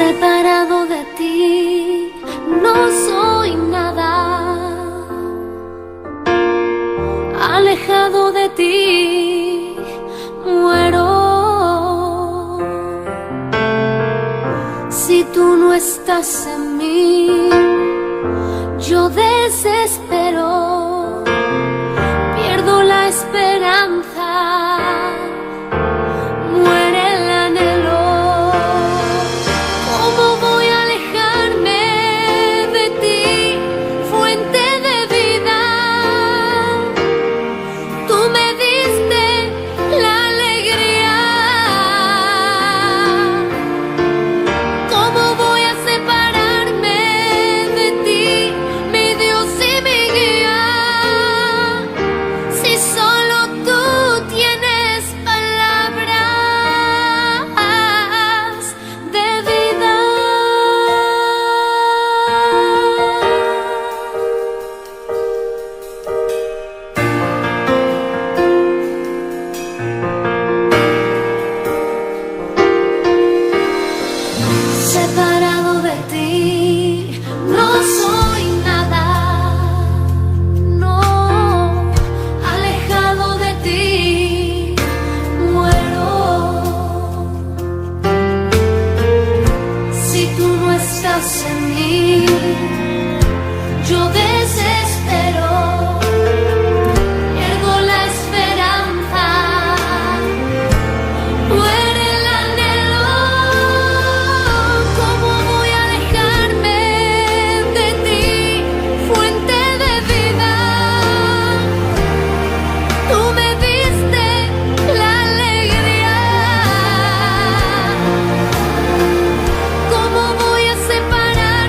Separado de ti, no soy nada. Alejado de ti, muero. Si tú no estás en mí, yo desespero, pierdo la esperanza, muere el anhelo. ¿Cómo voy a alejarme de ti, fuente de vida? Tú me diste la alegría. ¿Cómo voy a separarme de ti, mi Dios y mi guía? Si solo tú tienes palabras de vida. Separado de ti, no soy nada. No, alejado de ti, muero. Si tú no estás en mí, yo desespero, pierdo la esperanza, muere el anhelo. ¿Cómo voy a alejarme de ti, fuente de vida? Tú me diste la alegría. ¿Cómo voy a separarme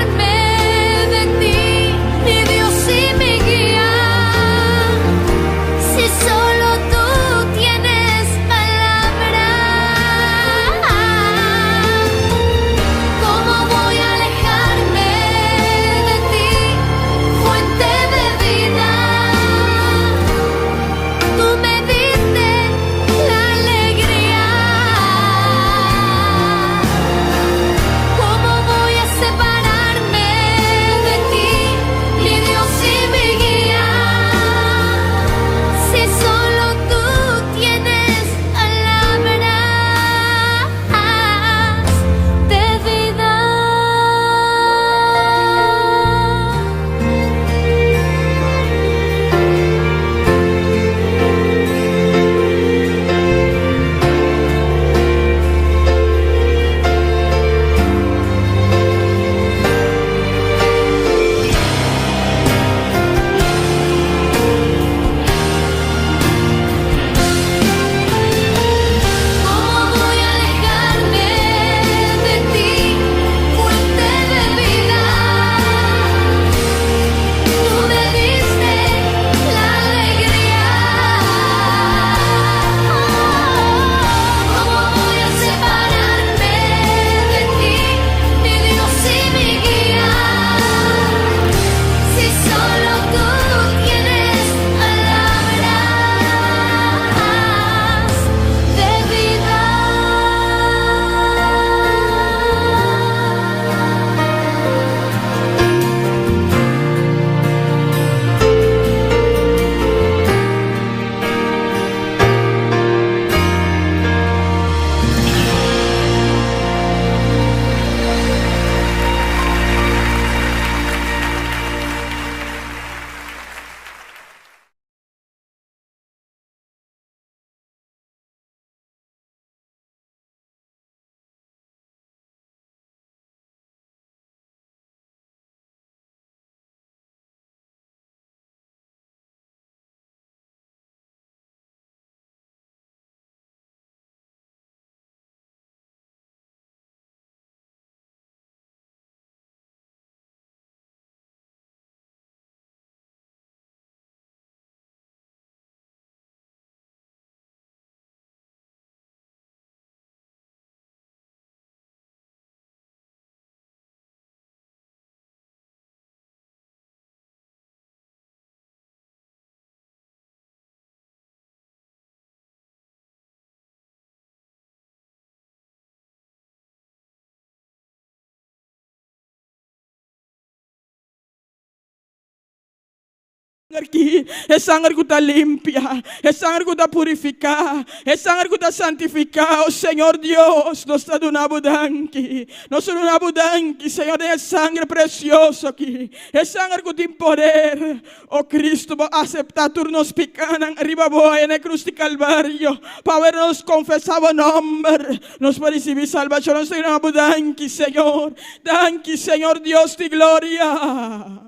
Aquí, es sangre que está limpia, es sangre que está purificada, es sangre que está santificada. Oh Señor Dios, nos está dando abundante, nos está dando abundante, Señor, es sangre preciosa aquí, es sangre que tiene poder. Oh Cristo, va a aceptar turnos picanan, arriba voy en el cruz de Calvario, para vernos confesar el nombre, nos para recibir salvación, nos está dando abundante, Señor, danke, Señor Dios de gloria.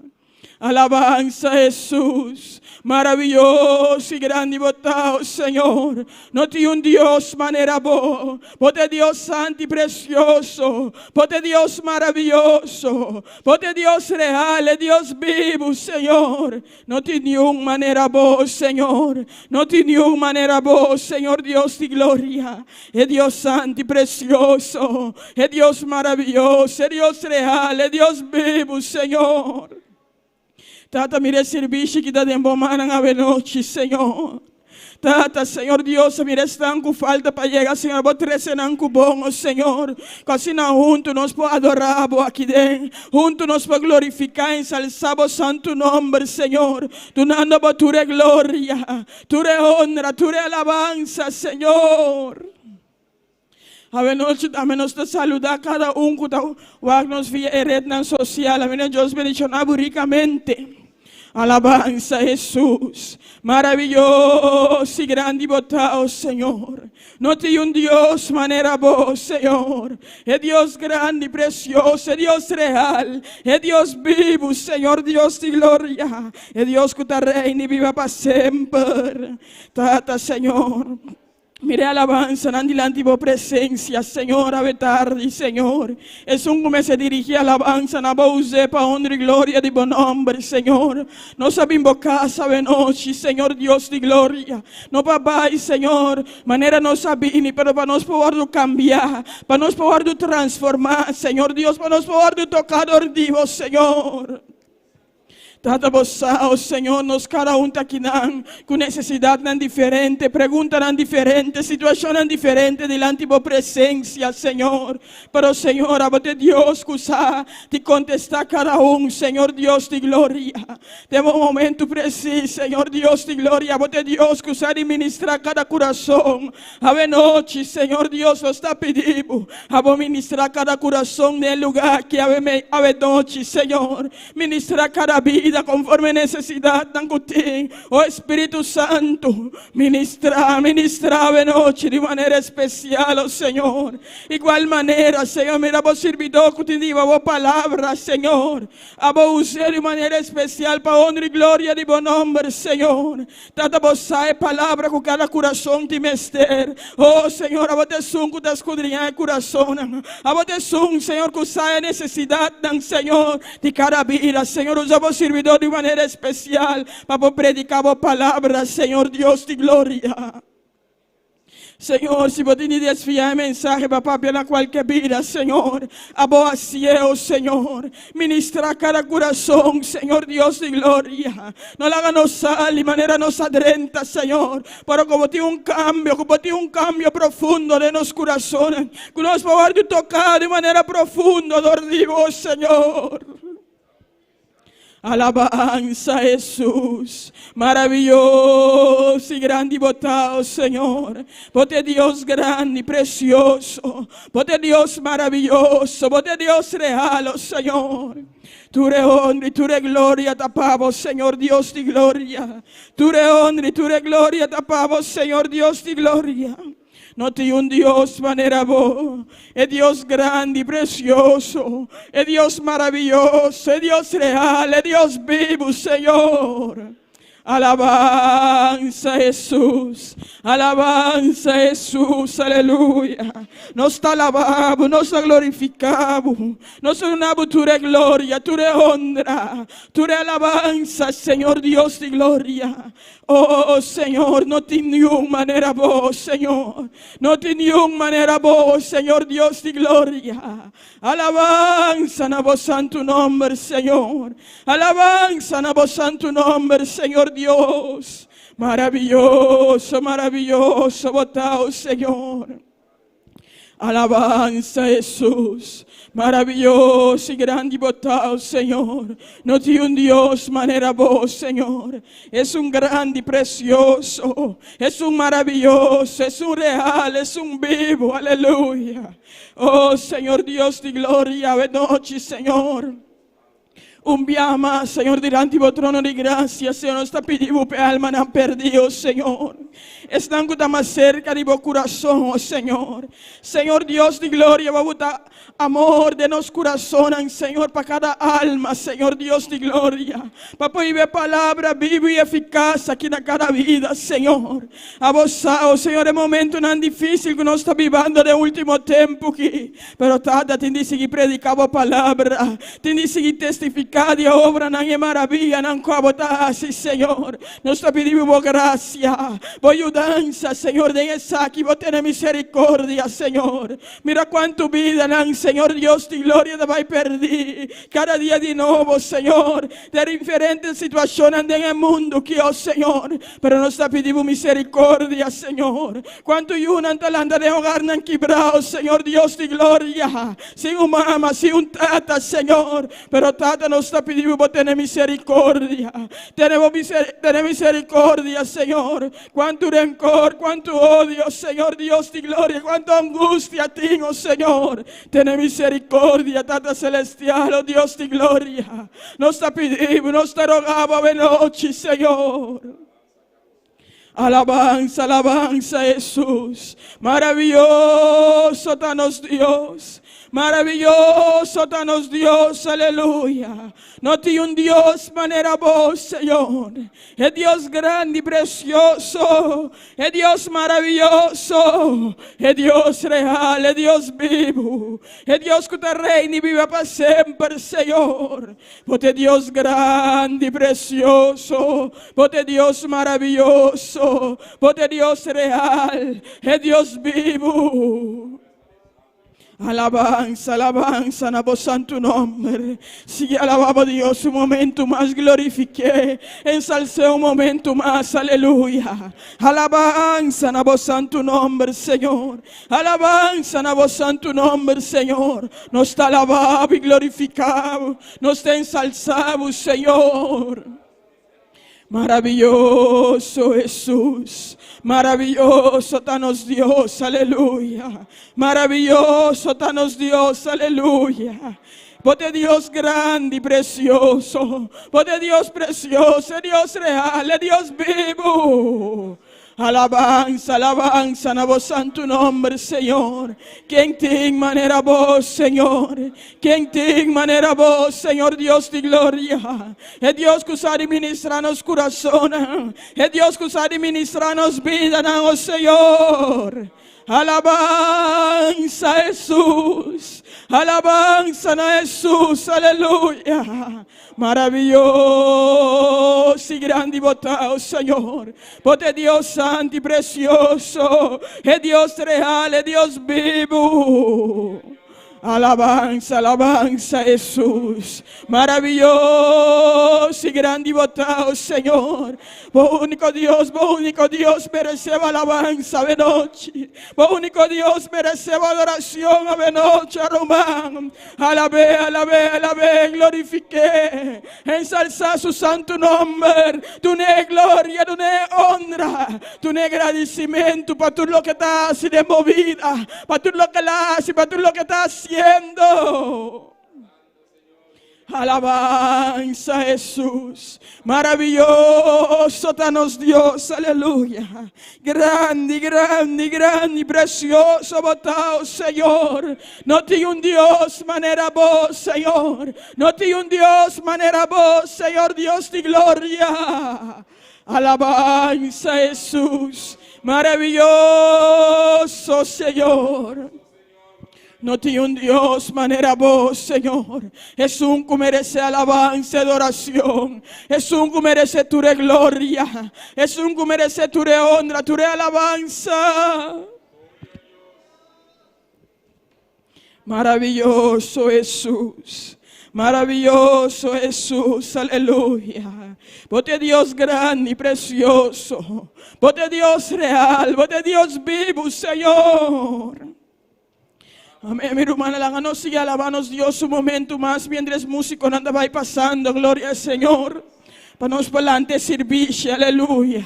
Alabanza a Jesús, maravilloso y grande y botado, Señor. No tiene un Dios manera vos, vos de Dios santo y precioso, vos de Dios maravilloso, vos de Dios real, de Dios vivo, Señor. No tiene un manera vos, Señor, no tiene un manera vos, Señor Dios de gloria. Es Dios santo y precioso, es Dios maravilloso, es Dios real, es Dios vivo, Señor. Tata, mire el servicio que está de embomar a noche, Señor. Tata, Señor Dios, mire están con falta para llegar, Señor. Vos tres en bon, Señor. Casi na juntos nos podemos adorar aquí dentro. Juntos nos podemos glorificar, ensalzar vos santo nombre, Señor. Tu nando por tu gloria, tu honra, tu alabanza, Señor. A menos te saludar cada uno que nos vía red social. A menos Dios bendicionar ricamente. Alabanza a Jesús, maravilloso y grande y botado, Señor. No tiene un Dios manera vos, Señor. Es Dios grande y precioso, es Dios real, es Dios vivo, Señor, Dios de gloria. Es Dios que te reina y viva para siempre. Tata, Señor. Mire alabanza, en la antigua presencia, Señor, ave tarde, Señor. Es un que se dirige a alabanza, na voce para honra y gloria de buen nombre, Señor. No sabe invocar, sabe noche, Señor Dios de gloria. No papá, Señor, manera no sabini, pero para nos poder cambiar, para nos poder transformar, Señor Dios, para nos poder tocar vivo, Señor. Tata vosao, Señor, nos cada un taquinan, con necesidad tan diferente, pregunta tan diferente, situación tan diferente delante de tu presencia, Señor. Pero, Señor, a vos de Dios, cusa, te contesta cada un, Señor Dios de gloria. De momento preciso, Señor Dios de gloria, a vos de Dios, cusa, y ministra cada corazón. A noche, Señor Dios, nos está pidiendo, a vos ministrar cada corazón del lugar que ave noche, Señor. Ministra cada vida conforme necesidad tan cutín. Oh Espíritu Santo, ministra de noche de manera especial, oh Señor. Igual manera, Señor, mira vos servidor que te diga vos palabras, Señor. A vos usar de manera especial para honra y gloria de buen nombre, Señor. Tata vos sabe palabra con cada corazón te mester. Oh Señor, a vos te son que te escudriña el corazón. A vos te son, Señor, que sabe necesidad tan, Señor, de cada vida, Señor. Usa vos servidor de manera especial para predicar vos palabras, Señor Dios de gloria. Señor, si vos tenés desviar el mensaje, papá, para cualquier vida, Señor, a vos cielo, Señor, ministra cada corazón, Señor Dios de gloria. No la hagan sal de manera nos adrenta, Señor, pero como tiene un cambio profundo de los corazones, que nos va a tocar de manera profunda, dormido, Señor. Alabanza a Jesús, maravilloso y grande y botado, Señor. Porque Dios grande y precioso, porque Dios maravilloso, porque Dios real, oh Señor. Tu honra y tu gloria tapamos, Señor Dios de gloria. Tu honra y tu gloria tapamos, Señor Dios de gloria. No tiene un Dios manera vos, es Dios grande y precioso, es Dios maravilloso, es Dios real, es Dios vivo, Señor. Alabanza a Jesús, alabanza a Jesús, aleluya. Nos alabamos, nos glorificamos, nos honramos tu gloria, tu honra, tu alabanza, Señor Dios de gloria. Oh Señor, no tiene ninguna manera vos, Señor, no tiene ninguna manera vos, Señor Dios de gloria. Alabanza a vos santo nombre, Señor, alabanza a vos santo nombre, Señor Dios. Maravilloso, maravilloso, votado, Señor. Alabanza, Jesús. Maravilloso y grande y botado, Señor. No tiene un Dios manera vos, Señor. Es un grande y precioso. Es un maravilloso. Es un real. Es un vivo. Aleluya. Oh, Señor Dios de gloria. Ve noche, Señor. Un día más, Señor, delante de trono de gracia, Señor, nos está pidiendo que alma no han perdido, Señor. Están más cerca de tu corazón, oh Señor. Señor Dios de gloria, va a botar amor de nuestro corazón, Señor, para cada alma, Señor Dios de gloria. Para poder ver palabra viva y eficaz aquí en cada vida, Señor. A vos, oh Señor, es momento tan difícil que nos está viviendo de último tiempo aquí. Pero tata, te dice que predicaba palabra, te dice que testificaba de obra, no es maravilla, no es Señor. Nos está pidiendo gracia, ayudanza, Señor, de esa aquí, vos tenés misericordia, Señor. Mira cuánto vida, Señor Dios de gloria, te va a perder cada día de nuevo, Señor, de diferentes situaciones en el mundo, que oh Señor, pero nos está pidiendo misericordia, Señor. Cuánto y una talanta de hogar no han quebrado, Señor Dios de gloria, sin un mamá, sin un tata, Señor, pero tata nos está pidiendo por tener misericordia. Tenemos misericordia, Señor. Cuánto rencor, cuánto odio, Señor Dios de gloria, cuánta angustia tengo, Señor. Tener misericordia, Tata Celestial, oh Dios de gloria. Nos está pidiendo, nos está rogando de noche, Señor. Alabanza, alabanza, Jesús. Maravilloso danos Dios. Maravilloso danos Dios, aleluya. No tiene un Dios manera vos, Señor. Es Dios grande y precioso. Es Dios maravilloso. Es Dios real, es Dios vivo. Es Dios que te reina y vive para siempre, Señor. Porque es Dios grande y precioso. Porque es Dios maravilloso. Porque es Dios real. Es Dios vivo. Alabanza, alabanza, en vos santo nombre. Si alababa a Dios un momento más, glorifiqué, ensalcé un momento más, aleluya. Alabanza, en vos santo nombre, Señor. Alabanza, en vos santo nombre, Señor. Nos está alabado y glorificado, nos está ensalzado, Señor. Maravilloso Jesús, maravilloso danos Dios, aleluya. Maravilloso danos Dios, aleluya. Porque Dios grande y precioso, porque Dios precioso, es Dios real, es Dios vivo. Alabanza, alabanza, en vos santo nombre, Señor. Quien te manera vos, Señor. Quien te manera vos, Señor Dios de gloria. Es Dios que usa administrarnos corazón. Es Dios que usa administrarnos vida, oh Señor. Alabanza a Jesús. Alabanza a Jesús, aleluya. Maravilloso y grande y botado, Señor. Porque Dios santo y precioso. Es Dios real, es Dios vivo. Alabanza, alabanza, Jesús. Maravilloso y grande y botado, Señor. Vos único Dios merece alabanza de noche. Vos único Dios merece adoración de noche, Román. Alabé, alabé, alabé, glorifiqué. Ensalza su santo nombre. Tu ne gloria, tu ne honra, tu ne agradecimiento para todo lo que estás de movida, para todo lo que haces, para todo lo que estás haciendo. Alabanza a Jesús, maravilloso danos Dios, aleluya. Grande, grande, grande, precioso botado, Señor. No tiene un Dios manera vos, Señor. No tiene un Dios manera vos, Señor Dios de gloria. Alabanza a Jesús, maravilloso, Señor. No tiene un Dios manera vos, Señor. Es un que merece alabanza y adoración. Es un que merece tu gloria. Es un que merece tu honra, tu alabanza. Maravilloso Jesús. Maravilloso Jesús, aleluya. Porque Dios grande y precioso. Porque Dios real. Porque Dios vivo, Señor. Amén, mi hermana, la sigue alabando Dios un momento más mientras músico anda va pasando, gloria al Señor. Vamos para adelante servicio, aleluya.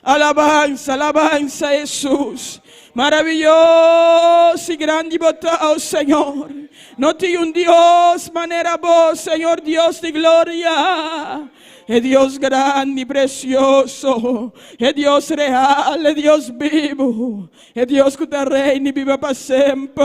Alabanza, alabanza a Jesús. Maravilloso y grande y botado, Señor. No tiene un Dios manera vos, Señor Dios de gloria. Es Dios grande y precioso, es Dios real, es Dios vivo, es Dios que te reina y vive para siempre.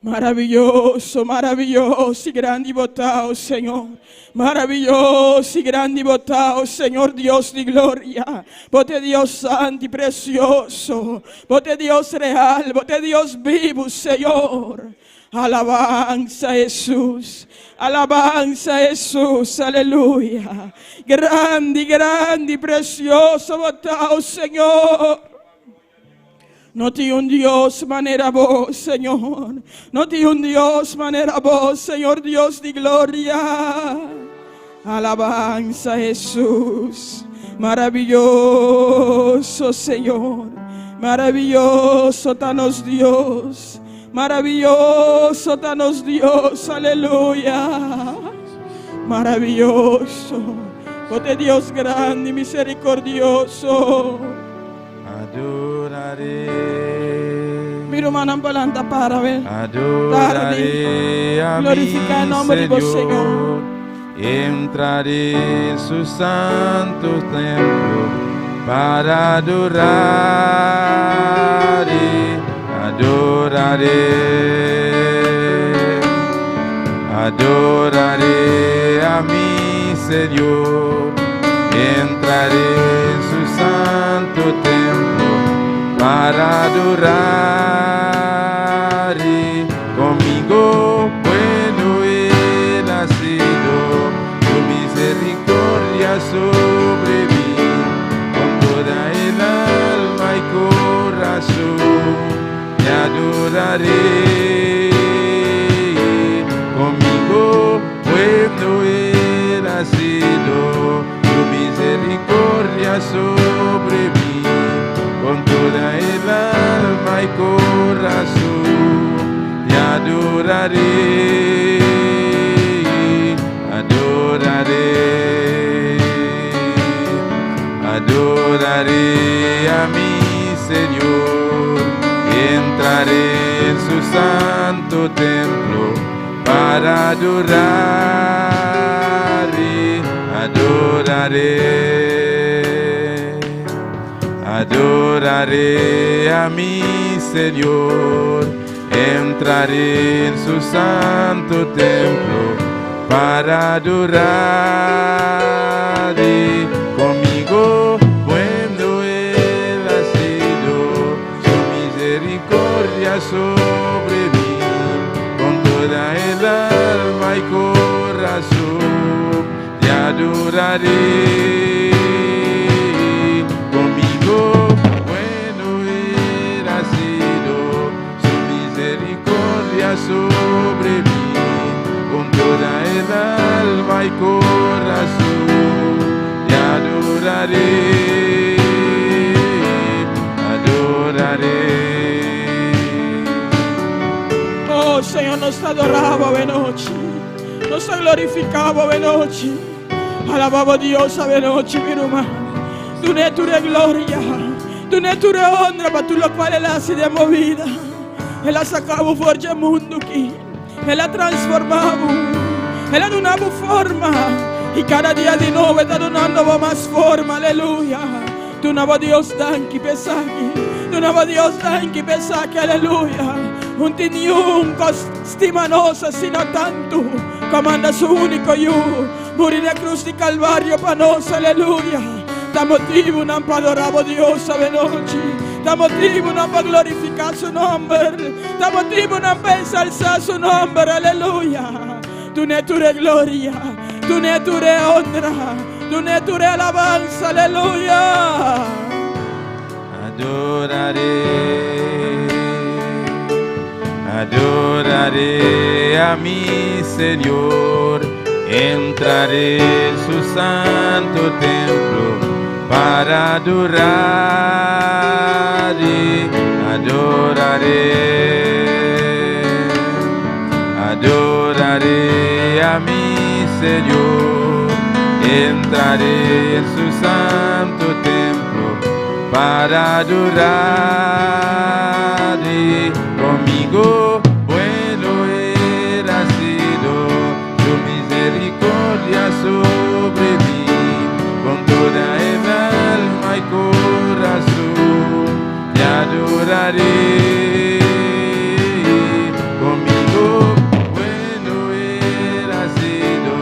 Maravilloso, maravilloso y grande y botado, Señor. Maravilloso y grande y botado, Señor Dios de gloria. Bote Dios santo y precioso, bote Dios real, bote Dios vivo, Señor. Alabanza a Jesús, alabanza a Jesús, aleluya. Grande, grande y precioso botado, Señor. No tiene un Dios manera vos, Señor. No tiene un Dios manera vos, Señor Dios de gloria. Alabanza a Jesús. Maravilloso, Señor. Maravilloso, danos Dios. Maravilloso, danos Dios, aleluya. Maravilloso, porque Dios grande y misericordioso. Adoraré. Mi hermana Palanta para ver. Adoraré a Glorifica el nombre de vos, Señor. Entraré en su santo templo para adoraré. Adoraré, adoraré a mi Señor, entraré en su santo templo para adoraré. Conmigo bueno Él ha sido, tu misericordia sobre mí, con toda el alma y corazón. Te adoraré, conmigo bueno Él ha sido, tu misericordia sobre mí, con toda el alma y corazón. Te adoraré, adoraré, adoraré a mi Señor. Entraré en su santo templo para adoraré, adoraré, adoraré a mi Señor. Entraré en su santo templo para adoraré. Conmigo bueno Él ha sido, su misericordia sobre mí, con toda el alma y corazón. Te adoraré, conmigo bueno Él ha sido, su misericordia sobre mí, con toda el alma y corazón. Te adoraré, adoraré. Oh Señor, nos adoraba de noche, nos glorificaba de noche, alababa a Dios de noche, mi hermano. Tu ne tu de gloria, tu ne tu de honra, para tu lo cual Él hace de movida. Él ha sacado fuera del mundo aquí, Él ha transformado, Él ha dado forma, y cada día de nuevo está dando más forma, aleluya. Tu nuevo Dios danki pesaki, tu nuevo Dios danki pesaki, aleluya. Un tiñón costimanosa sino tanto, comanda su único yo, morir en cruz de Calvario para nos, aleluya. Da motivo non para adorar a Dios a noche, da motivo non para glorificar su nombre, da motivo non para ensalzar su nombre, aleluya. Tu ne tu de gloria, tu ne tu de honra, tu ne tu de alabanza, aleluya. Adoraré, adoraré a mi Señor, entraré en su santo templo para adoraré, adoraré a mi Señor, entraré en su santo templo para adorarle. Conmigo bueno era sido tu misericordia sobre mí, con toda el alma y corazón te adoraré. Conmigo bueno era sido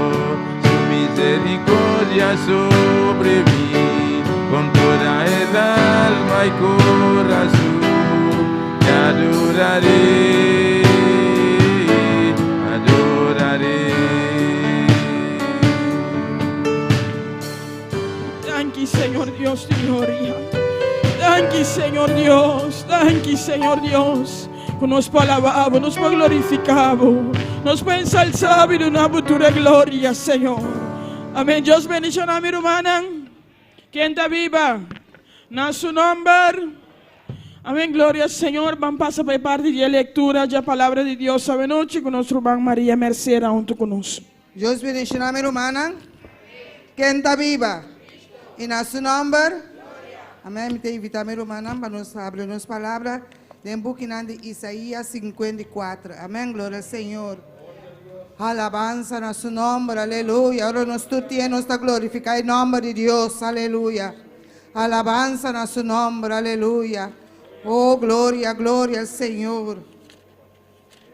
su misericordia sobre mí, con toda el alma y corazón te adoraré, adoraré. Thank you, Señor Dios de gloria. Thank you, Señor Dios. Thank you, Señor Dios. Nos alabamos, nos glorificamos, nos ensalzamos de una futura gloria, Señor. Amén. Dios bendiga a mi hermana. Quien está viva, na su nombre. Amén. Gloria al Señor. Vamos a pasar por parte de lectura de la palabra de Dios esta noche con nuestra hermana María Merced junto con nosotros. Dios bendiga a mi hermana. Quien está viva. Y na su nombre. Amém. Te invito a minha irmã para nos abrir as palavras de Isaías 54. Amém. Glória ao Senhor. Alabanza na su nome. Aleluia. Agora nós temos que glorificar o nome de Deus. Aleluia. Alabanza na su nome. Aleluia. Oh, glória, glória ao Senhor.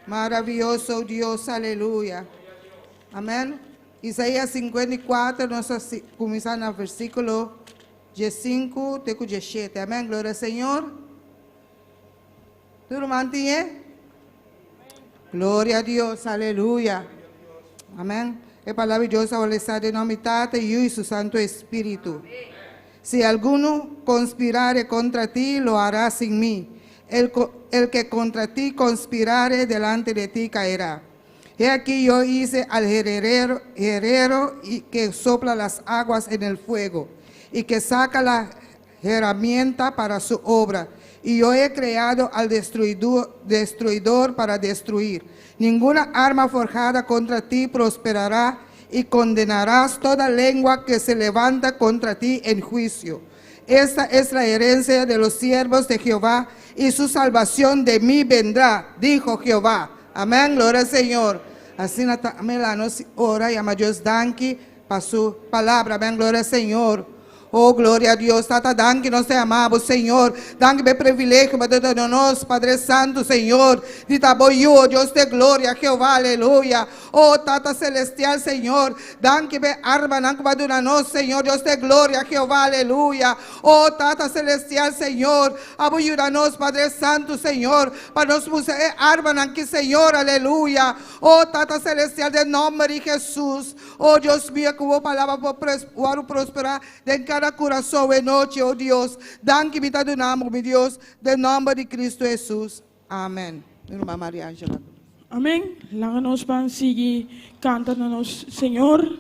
Maravilhoso Deus. Aleluia. Amém. Isaías 54, nós começamos no versículo 5 até 7. Amém. Glória ao Senhor. Tudo mantém? Glória a Deus. Aleluia. Amém. É palavra de Deus ao estar denominada e o Santo Espírito. Se alguno conspirare contra ti, lo hará sin mí. El que contra ti conspirare delante de ti caerá. He aquí yo hice al herrero y que sopla las aguas en el fuego y que saca la herramienta para su obra. Y yo he creado al destruidor para destruir. Ninguna arma forjada contra ti prosperará y condenarás toda lengua que se levanta contra ti en juicio. Esta es la herencia de los siervos de Jehová y su salvación de mí vendrá, dijo Jehová. Amén, gloria al Señor. Así también la nos ora y ama Dios danke para su palabra. Amén, gloria al Señor. Oh, glória a Deus. Tata, danke, nós te amamos, Senhor. Danke, meu privilégio, de nós, Padre Santo, Senhor. De taboio, Deus de glória, Jeová, aleluia. Oh, Tata Celestial, Senhor. Danke, be arma, danke, de nós, Senhor. Deus de glória, Jeová, aleluia. Oh, Tata Celestial, Senhor. Ajuda-nos, Padre Santo, Senhor. Para nós, arma, danke, Senhor, aleluia. Oh, Tata Celestial, de nome de Jesus. Oh, Deus mío, que vou palavra para prosperar de cada coração e noite, oh Deus. Danke, me adoramos, meu Deus, de nome de Cristo Jesus. Amém. Irmã Maria Ângela. Amém. Lá nós vamos seguir cantando, Senhor.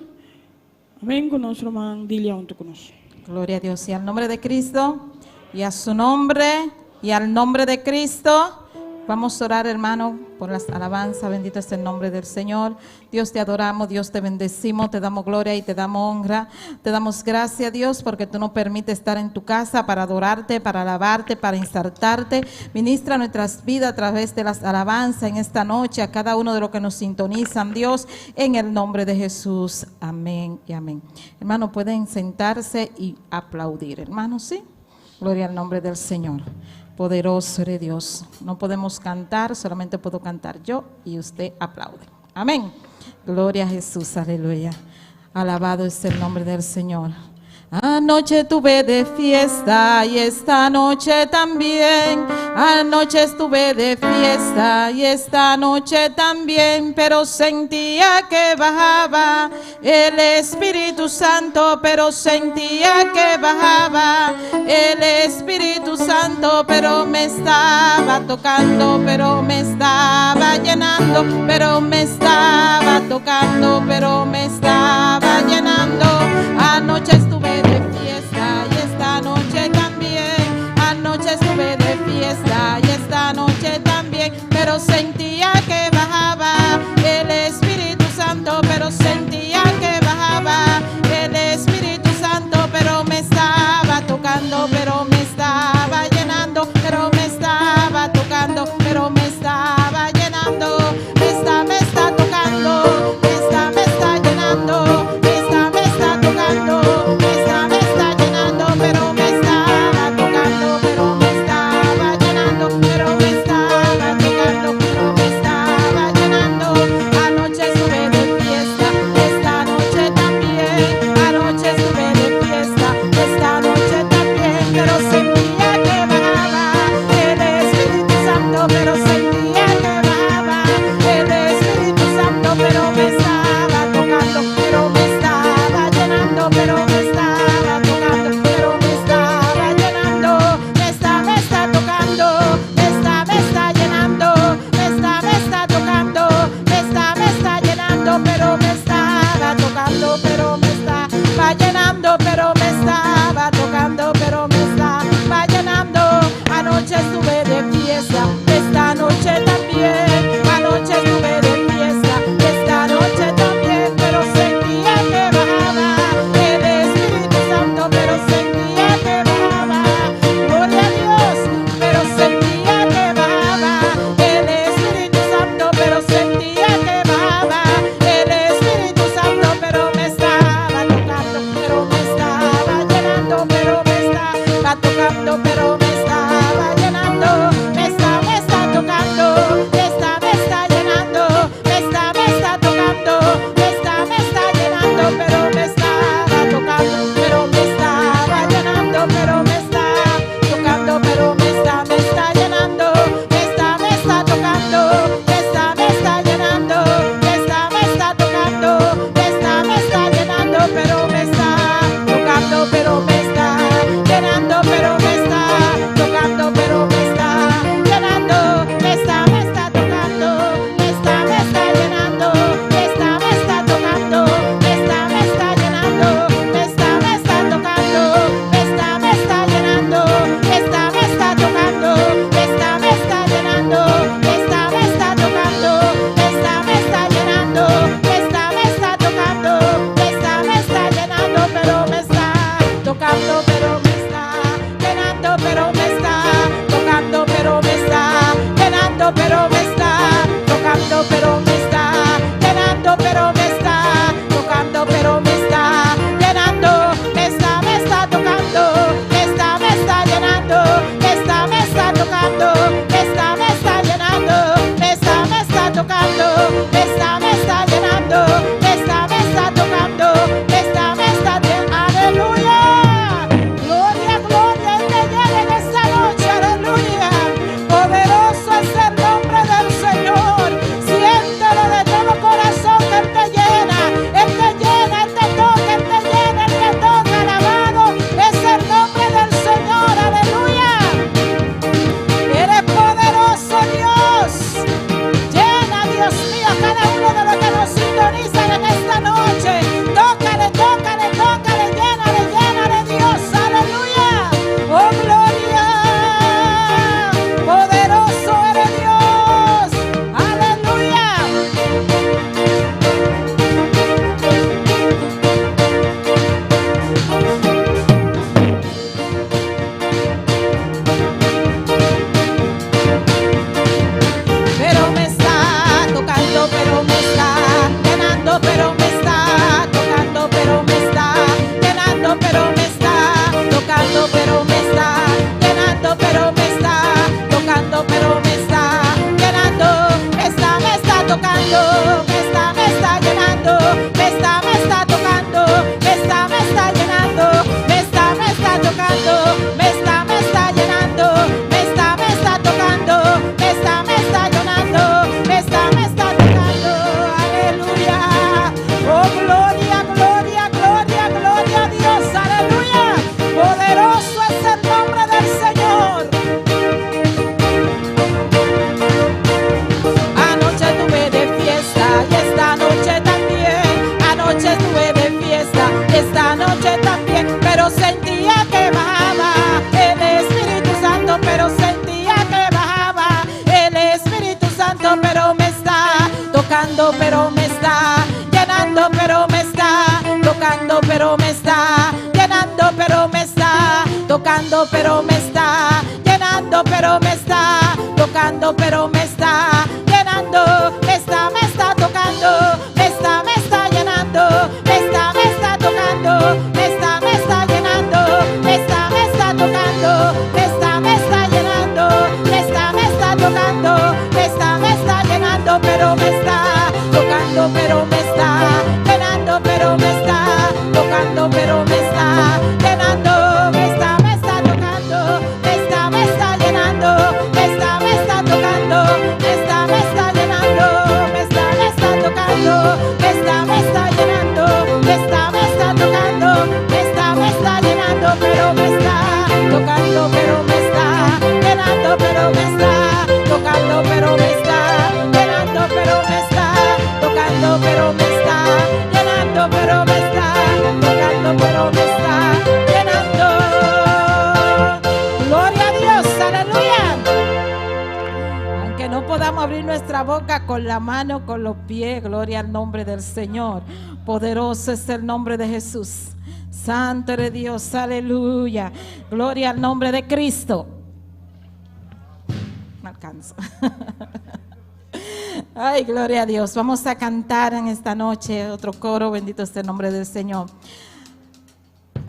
Amém. Com nosso irmão Dilia junto conosco. Gloria a Dios y al nombre de Cristo y a su nombre y al nombre de Cristo. Vamos a orar, hermano, por las alabanzas. Bendito es el nombre del Señor. Dios, te adoramos, Dios, te bendecimos, te damos gloria y te damos honra. Te damos gracias, Dios, porque tú nos permites estar en tu casa para adorarte, para alabarte, para insertarte. Ministra nuestras vidas a través de las alabanzas en esta noche, a cada uno de los que nos sintonizan, Dios, en el nombre de Jesús. Amén y amén. Hermano, pueden sentarse y aplaudir, hermano, ¿sí? Gloria al nombre del Señor. Poderoso eres Dios. No podemos cantar, solamente puedo cantar yo y usted aplaude. Amén. Gloria a Jesús, aleluya. Alabado es el nombre del Señor. Anoche tuve de fiesta y esta noche también. Anoche estuve de fiesta y esta noche también. Pero sentía que bajaba el Espíritu Santo. Pero sentía que bajaba el Espíritu Santo. Pero me estaba tocando, pero me estaba llenando. Pero me estaba tocando, pero me estaba llenando. Anoche estuve de fiesta y esta noche también. Anoche estuve de fiesta y tocando, pero me está llenando, pero me está tocando, pero me está llenando, pero me está tocando, pero me está llenando, pero me está tocando, pero me está llenando, me está tocando, me está llenando, me está tocando, me está llenando, me está tocando, me está llenando, me está tocando, me está llenando, pero me está tocando, pero me está llenando, pero me está tocando, pero me está llenando, me está tocando, me está llenando, me está tocando, me está llenando, me está tocando, me está llenando, me está tocando, me está llenando, pero me está tocando, pero me está llenando, pero me está tocando, pero me está llenando, pero me está tocando, pero me está llenando, pero me está tocando, pero me está llenando. Gloria a Dios, aleluya. Aunque no podamos abrir nuestra boca con la mano, con los pies, gloria al nombre del Señor. Poderoso es el nombre de Jesús. Santo eres Dios, aleluya. Gloria al nombre de Cristo. No alcanzo. Ay, gloria a Dios. Vamos a cantar en esta noche otro coro. Bendito es el nombre del Señor.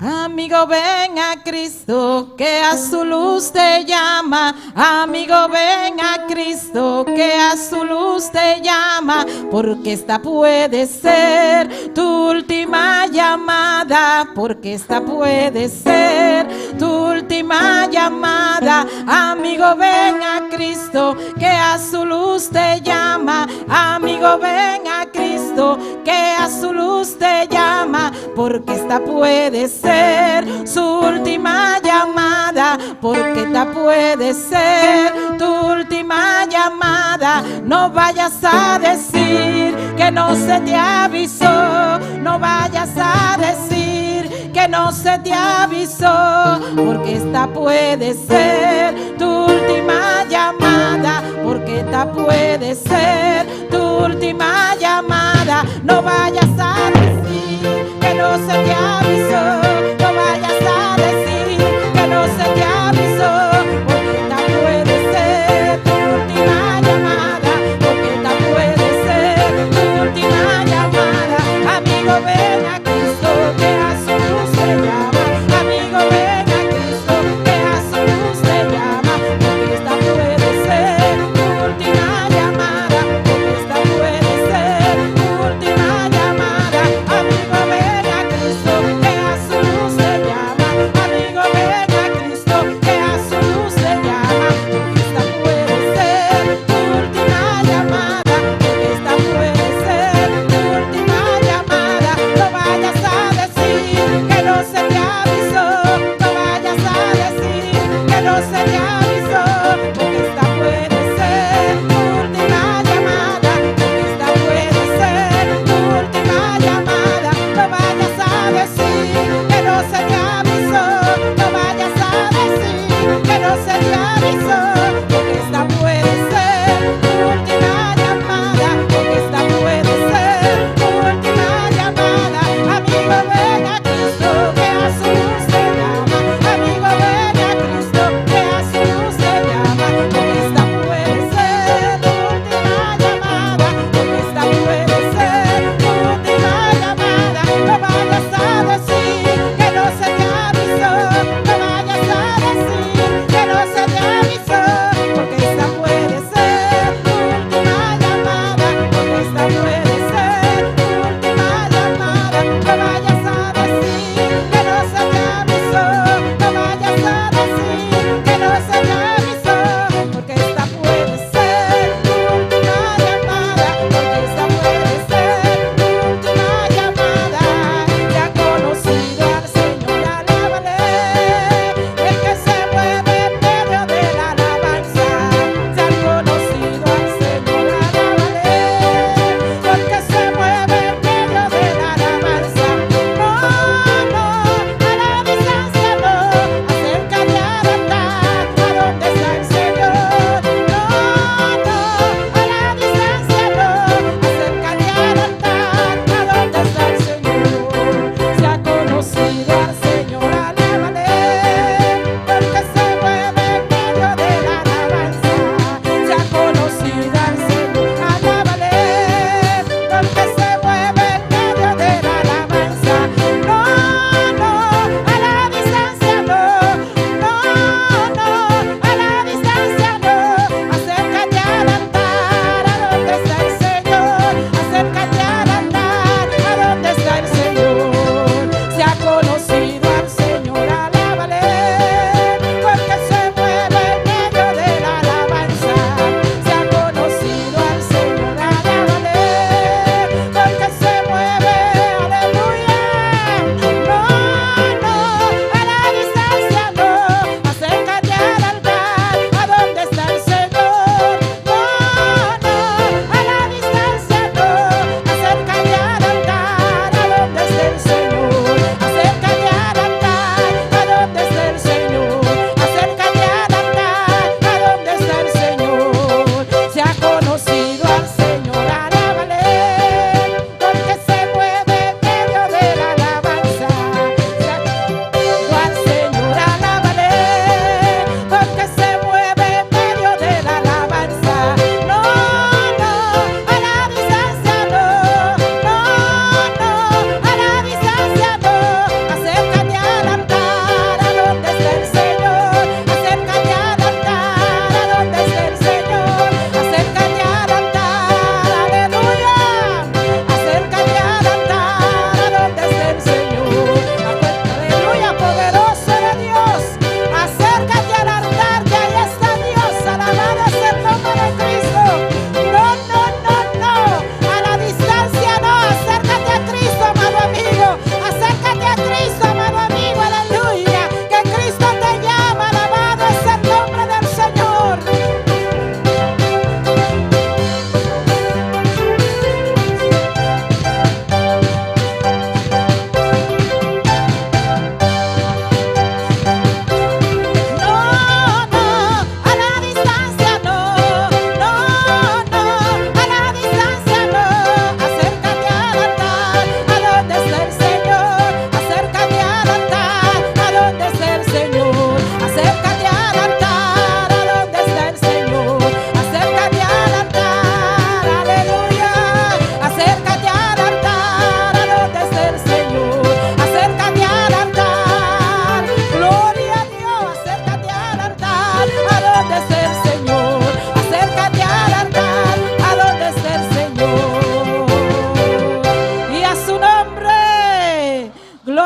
Amigo, ven a Cristo, que a su luz te llama. Amigo, ven a Cristo, que a su luz te llama. Porque esta puede ser tu última llamada. Porque esta puede ser tu última llamada. Amigo, ven a Cristo, que a su luz te llama. Amigo, ven a Cristo, que a su luz te llama. Porque esta puede ser su última llamada, porque esta puede ser tu última llamada. No vayas a decir que no se te avisó, no vayas a decir que no se te avisó, porque esta puede ser tu última llamada, porque esta puede ser tu última llamada. No vayas a decir que no se te avisó, no vayas a decir que no se te avisó, porque esta puede ser tu última llamada, porque esta puede ser tu última llamada. Amigo, ven a Cristo, que a su luz te llama. Amigo, ven a Cristo, que a su luz te llama, porque esta puede ser tu última llamada, porque esta puede ser tu última llamada. Amigo, ven a Cristo, que a su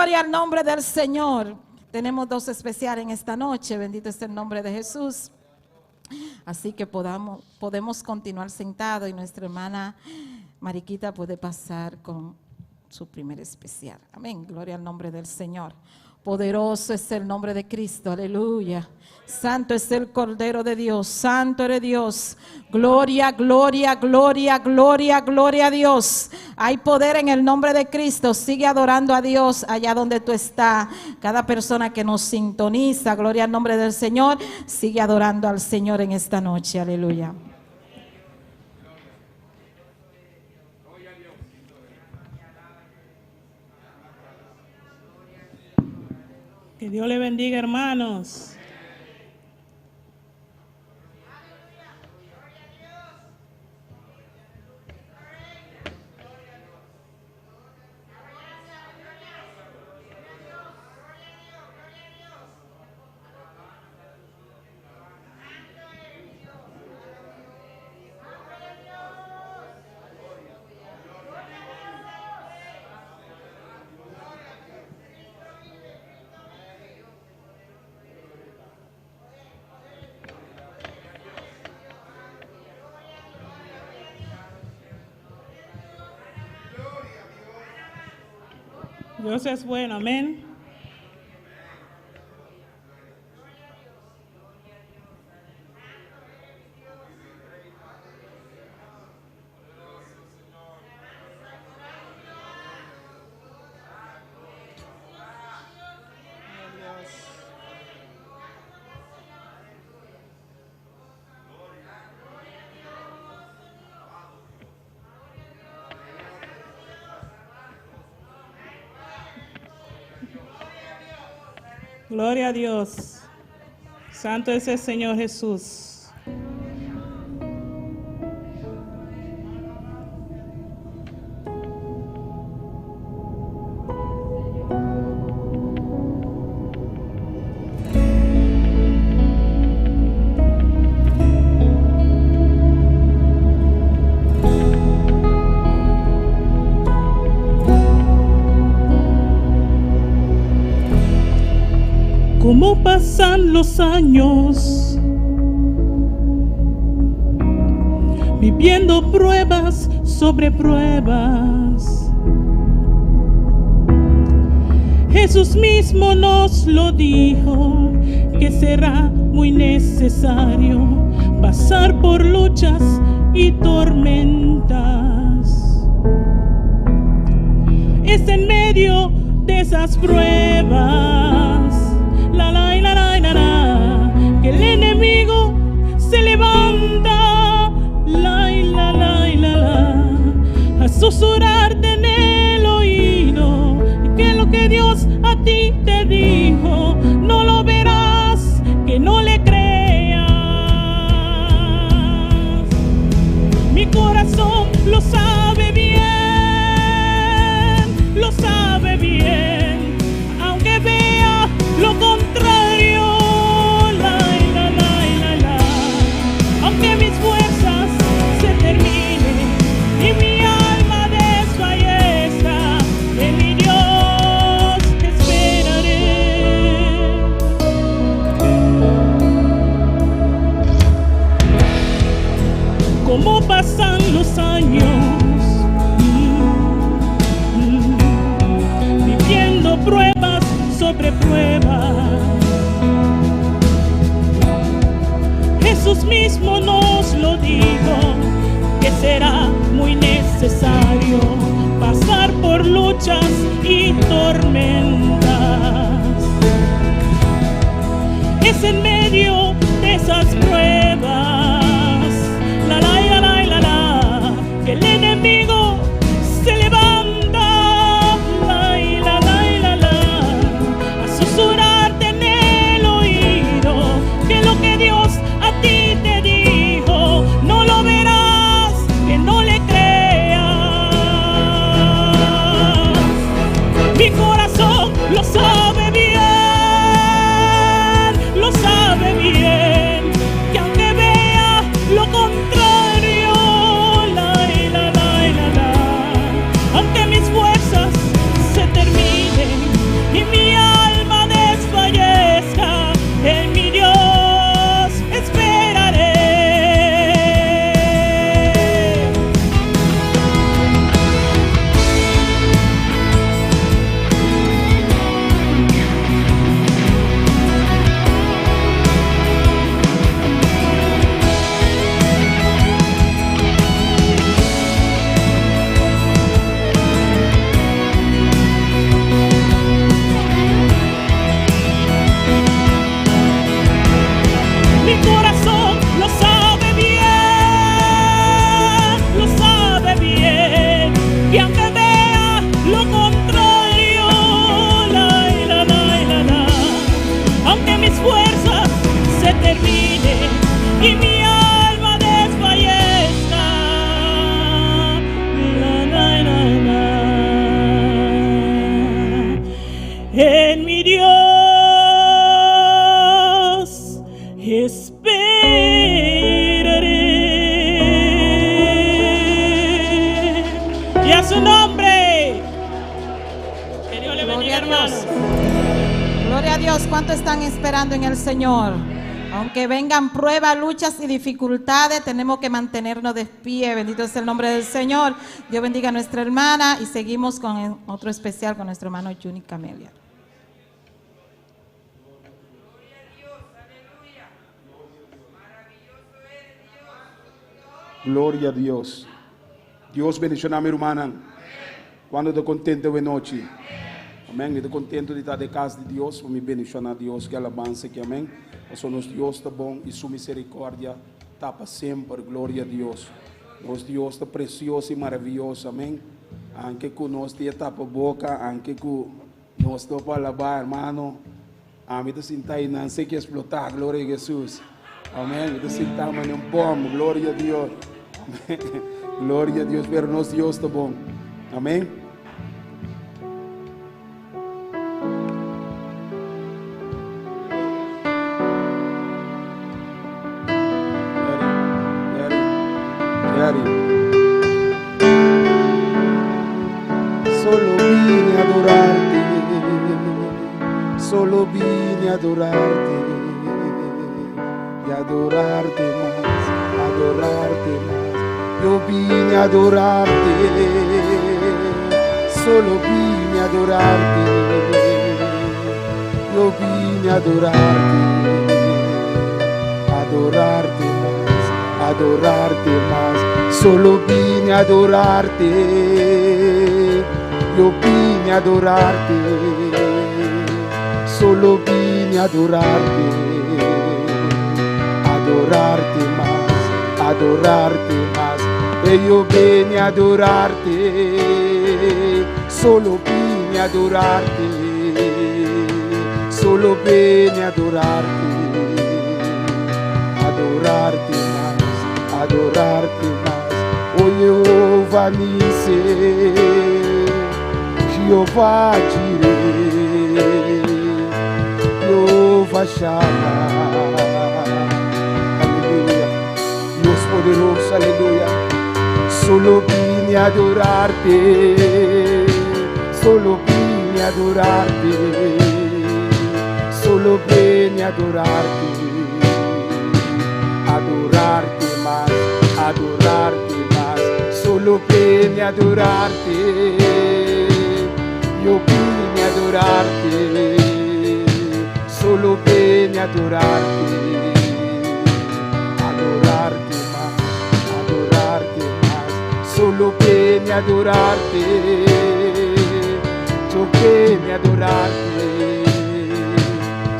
Gloria al nombre del Señor. Tenemos dos especiales en esta noche. Bendito es el nombre de Jesús. Así que podemos continuar sentados y nuestra hermana Mariquita puede pasar con su primer especial. Amén. Gloria al nombre del Señor. Poderoso es el nombre de Cristo, aleluya. Santo es el Cordero de Dios, santo eres Dios. Gloria, gloria, gloria, gloria, gloria a Dios. Hay poder en el nombre de Cristo. Sigue adorando a Dios allá donde tú estás. Cada persona que nos sintoniza, gloria al nombre del Señor, sigue adorando al Señor en esta noche, aleluya. Que Dios le bendiga, hermanos. Dios es bueno, amén. Gloria a Dios. Santo es el Señor Jesús. Cómo pasan los años, viviendo pruebas sobre pruebas. Jesús mismo nos lo dijo, que será muy necesario pasar por luchas y tormentas. Es en medio de esas pruebas que el enemigo se levanta a susurrarte en el oído, y que lo que Dios a ti te dijo no lo verás, que no le creas. Mi corazón lo sabe bien, lo sabe bien, aunque vea lo contrario. Aunque mis fuerzas se terminen y mi alma desfallezca, en mi Dios esperaré. Como pasan los años, viviendo pruebas sobre pruebas. Jesús mismo nos lo dijo, que será muy necesario pasar por luchas y tormentas. Es en medio de esas pruebas, que el enemigo se levanta, a susurrarte en el oído, que lo que Dios a ti te dijo, no lo verás, que no le creas. Mi corazón lo sabe bien, que aunque vea lo contrario, su nombre. Que Dios le bendiga, Gloria a hermano. Dios. Gloria a Dios. ¿Cuánto están esperando en el Señor? Aunque vengan pruebas, luchas y dificultades, tenemos que mantenernos de pie. Bendito es el nombre del Señor. Dios bendiga a nuestra hermana y seguimos con otro especial con nuestro hermano Juni Camelia. Glória a Deus. Deus bendiga a minha irmã. Quando estou contente de noite. Amém. Estou contente de estar de casa de Deus. Para me bendicionar a Deus. Que alabança que amém. O nosso Deus está bom e sua misericórdia está para sempre. Glória a Deus. Nosso Deus está precioso e maravilhoso. Amém. Anche que nós está para a boca. Anche que nós está para lavar, irmão. Amém. Estou sentado não sei que explotar. Glória a Jesus. Amém. Estou sentado em bom. Glória a Deus. Glória a Deus, pero nosso Deus está bom. Amém. Solo vine a adorarte, solo vine a adorarte y adorarte más, adorarte más. Yo vine a adorarte, solo vine a adorarte. Yo vine a adorarte, adorarte más, adorarte más. Solo vine a adorarte. Yo vine a adorarte, solo vine a adorarte, adorarte más, adorarte más. Yo vine a adorarte, solo vine a adorarte, solo vine a adorarte, adorarte más, adorarte más. Oh Jehová Nisi, Jehová Jireh, Jehová Shammah. Aleluya, Dios poderoso, aleluya. Solo vine a adorarte, solo vine a adorarte, solo vine a adorarte, adorarte más, adorarte más. Solo vine a adorarte. Yo vine a adorarte, solo vine a adorarte, adorarte más, adorarte más. Solo vine a adorarte, yo vine a adorarte,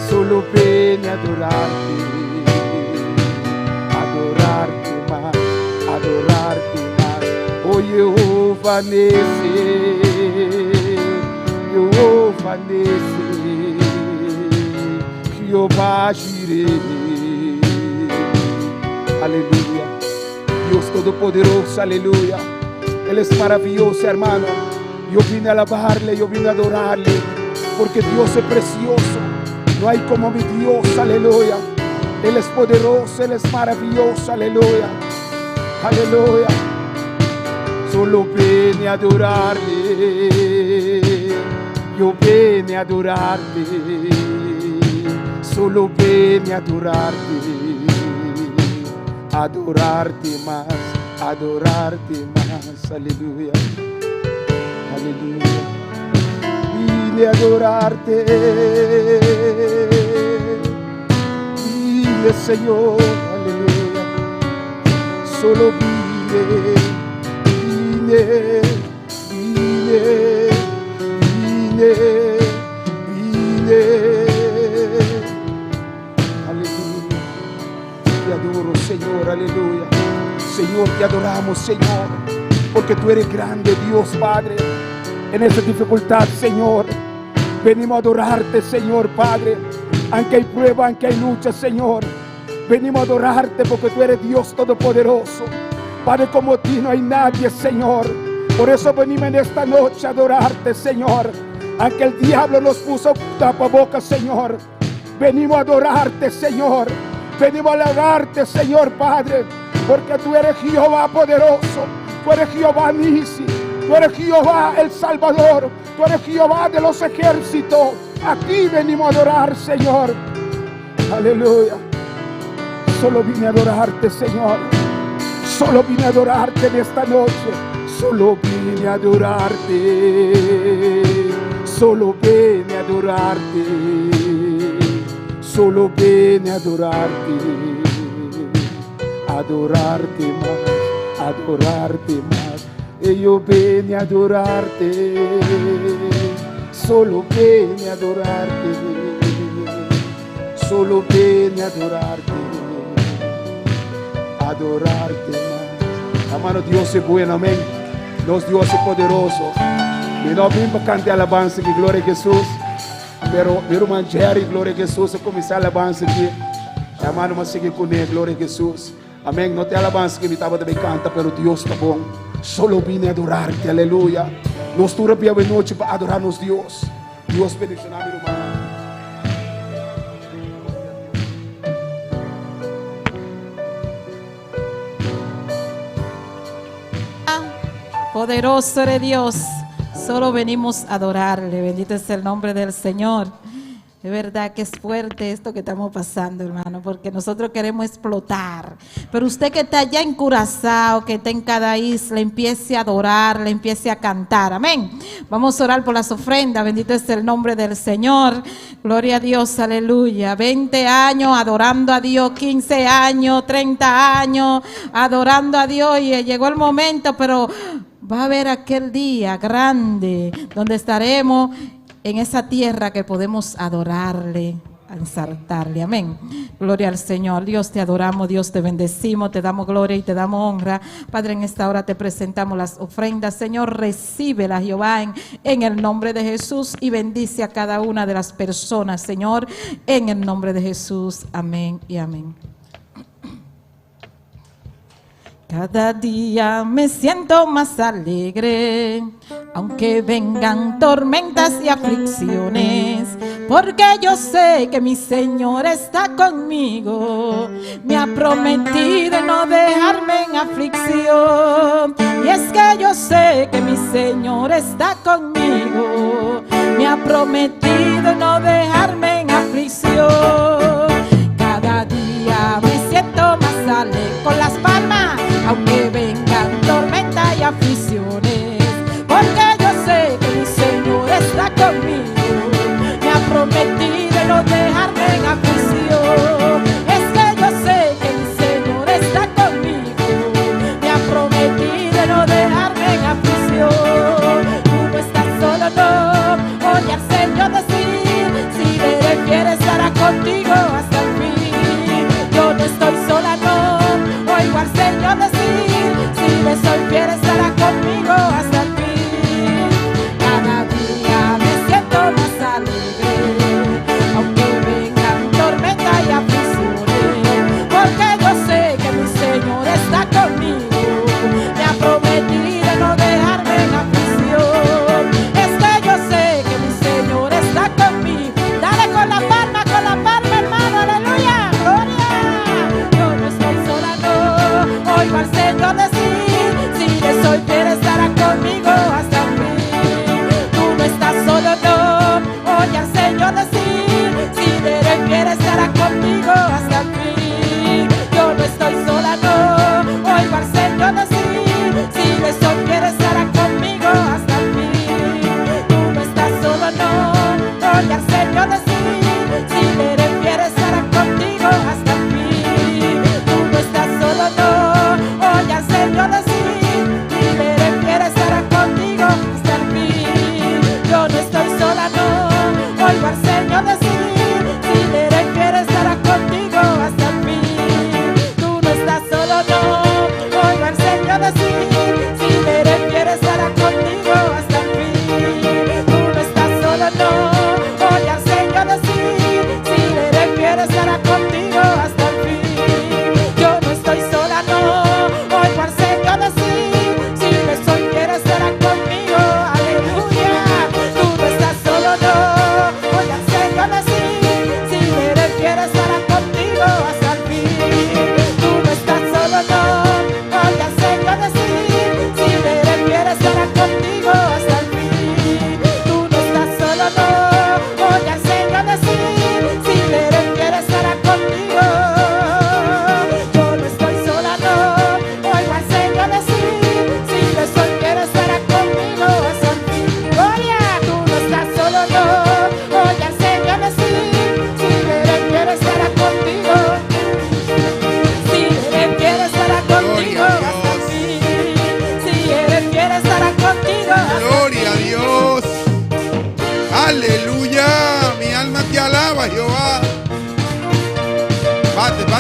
solo vine a adorarte, adorarte más, adorarte más. Oh Jehová Nisi, Jehová Nisi, Jehová Jireh. Aleluya. Dios Todopoderoso, aleluya. Él es maravilloso, hermano. Yo vine a alabarle, yo vine a adorarle, porque Dios es precioso. No hay como mi Dios, aleluya. Él es poderoso, Él es maravilloso, aleluya. Aleluya. Solo vine a adorarle. Yo vine a adorarte, solo vine a adorarte, adorarte más, aleluya, aleluya. Vine a adorarte, vine Señor, aleluya. Solo vine, aleluya. Te adoro, Señor, aleluya. Señor, te adoramos, Señor, porque tú eres grande, Dios Padre. En esta dificultad, Señor, venimos a adorarte, Señor Padre. Aunque hay prueba, aunque hay lucha, Señor, venimos a adorarte porque tú eres Dios Todopoderoso. Padre, como ti no hay nadie, Señor. Por eso venimos en esta noche a adorarte, Señor. Aunque el diablo nos puso tapabocas, Señor, venimos a adorarte, Señor. Venimos a adorarte, Señor Padre, porque tú eres Jehová poderoso, tú eres Jehová Nisi, tú Tú eres Jehová el Salvador. Tú eres Jehová de los ejércitos. A ti venimos a adorar, Señor. Aleluya. Solo vine a adorarte, Señor. Solo vine a adorarte en esta noche. Solo vine a adorarte. Solo vine a adorarte. Solo vine a adorarte. Adorarte más. Adorarte más. Y yo vine a adorarte. Solo vine a adorarte. Solo vine a adorarte. Adorarte más. Hermano, Dios es bueno, amén. Nos Dios es poderoso. Y no vim para cantar alabanza que gloria a Jesús. Pero mi hermano Jerry, gloria a Jesús, a começar a alabanza aqui. Hermano, mas seguir com ele, glória a Jesus. Amém. Não tem alabança que me estava também canta, pero Deus está bom. Solo vine a adorarte, aleluia. Nós toda a noite para adorar nos Deus. Deus bendiga meu irmão. Poderoso eres Dios, solo venimos a adorarle. Bendito es el nombre del Señor. De verdad que es fuerte esto que estamos pasando, hermano, porque nosotros queremos explotar. Pero usted que está allá en Curazao, que está en cada isla, empiece a adorar, le empiece a cantar. Amén. Vamos a orar por las ofrendas. Bendito es el nombre del Señor. Gloria a Dios, aleluya. 20 años adorando a Dios, 15 años, 30 años adorando a Dios. Y llegó el momento, pero va a haber aquel día grande donde estaremos en esa tierra que podemos adorarle, exaltarle. Amén. Gloria al Señor. Dios, te adoramos, Dios, te bendecimos, te damos gloria y te damos honra. Padre, en esta hora te presentamos las ofrendas. Señor, recíbelas, Jehová, en el nombre de Jesús, y bendice a cada una de las personas, Señor, en el nombre de Jesús. Amén y amén. Cada día me siento más alegre, aunque vengan tormentas y aflicciones, porque yo sé que mi Señor está conmigo. Me ha prometido no dejarme en aflicción, y es que yo sé que mi Señor está conmigo. Me ha prometido no dejarme en aflicción. Cada día me siento más alegre, con las palmas, aunque vengan tormentas y aflicciones, porque yo sé que mi Señor está conmigo. Me ha prometido no dejarme en aflicción. Es que yo sé que mi Señor está conmigo. Me ha prometido no dejarme en aflicción. Tú no estás solo, no. Oye al Señor decir, si veré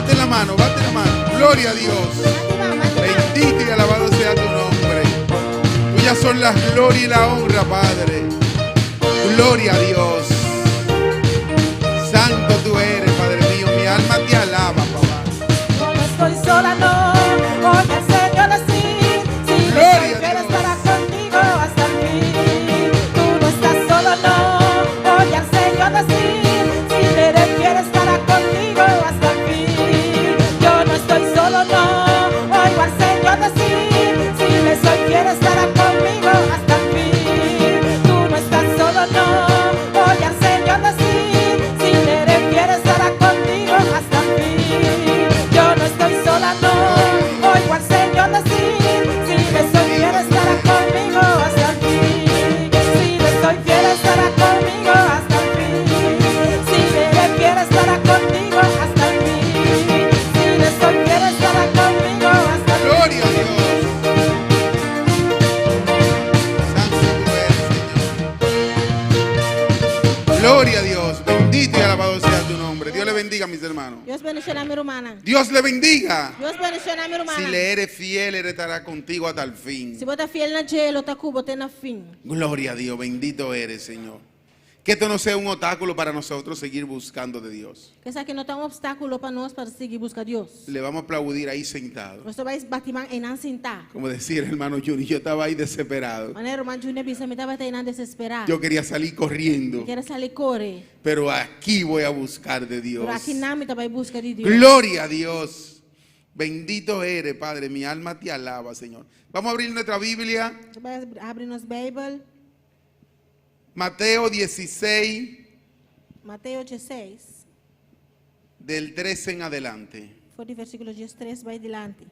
Bate la mano, bate la mano. Gloria a Dios. Bendito y alabado sea tu nombre. Tuyas son la gloria y la honra, Padre. Gloria a Dios. Santo tú eres, Padre mío. Mi alma te alaba, papá. Yo no estoy sola, no. Oye, el Señor así. Si Gloria a quiero Dios. estar contigo hasta el fin. Tú no estás solo, no. Oye, el Señor así. Si le quiero estar contigo hasta el fin. Yo no estoy solo, no. Oigo al Señor decir. Si le soy, quiere estar conmigo hasta el fin. Tú no estás solo, no. Oye al Señor decir. Si le quiere estar contigo hasta el fin. Yo no estoy sola, no. Oigo al Señor decir. Si le soy, quiere estar conmigo hasta el fin. Si le soy, quiere estar conmigo hasta el fin. Si le quiere estar contigo hasta el fin. Si le soy, quiere estar conmigo hasta el fin. Gloria a Dios. Santo tú eres, Señor. Gloria a Dios. Bendito y alabado sea tu nombre. Dios le bendiga, mis hermanos. Dios bendiga a mi hermana. Dios le bendiga. Dios bendiga a mi hermana. Si le eres fiel, Él estará contigo hasta el fin. Se bota fiel na gelo, tá cubo, tem na fim. Gloria a Dios. Bendito eres, Señor. Que esto no sea un obstáculo para nosotros seguir buscando de Dios. Que essa aqui não tá obstáculo para nós para seguir buscar Deus. Le vamos a aplaudir ahí sentado. Você vai bater em não sentar. Como decía el hermano Juni, yo estaba ahí desesperado. Mas irmão Júnior bisa me tava tendo desesperado. Yo quería salir corriendo, Quero sair correr. pero aquí voy a buscar de Dios. Por aqui não me tava buscar de Deus. Gloria a Dios. Bendito eres, Padre. Mi alma te alaba, Señor. Vamos a abrir nuestra Biblia. Abre nos Bíblia. Mateo 16, Mateus 16. del 13 en adelante. For de versículo 13 vai adiante.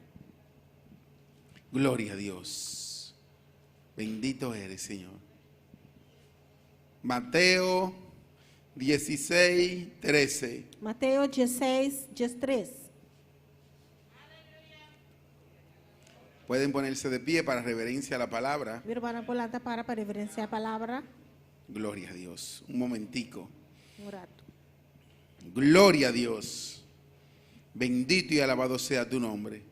Gloria a Dios. Bendito eres, Señor. Mateo 16, 13. Mateus 16, 13. Pueden ponerse de pie para reverencia a la palabra. Vira para polanta para reverenciar a palavra. Gloria a Dios. Un momentico. rato. Gloria a Dios. Bendito y alabado sea tu nombre.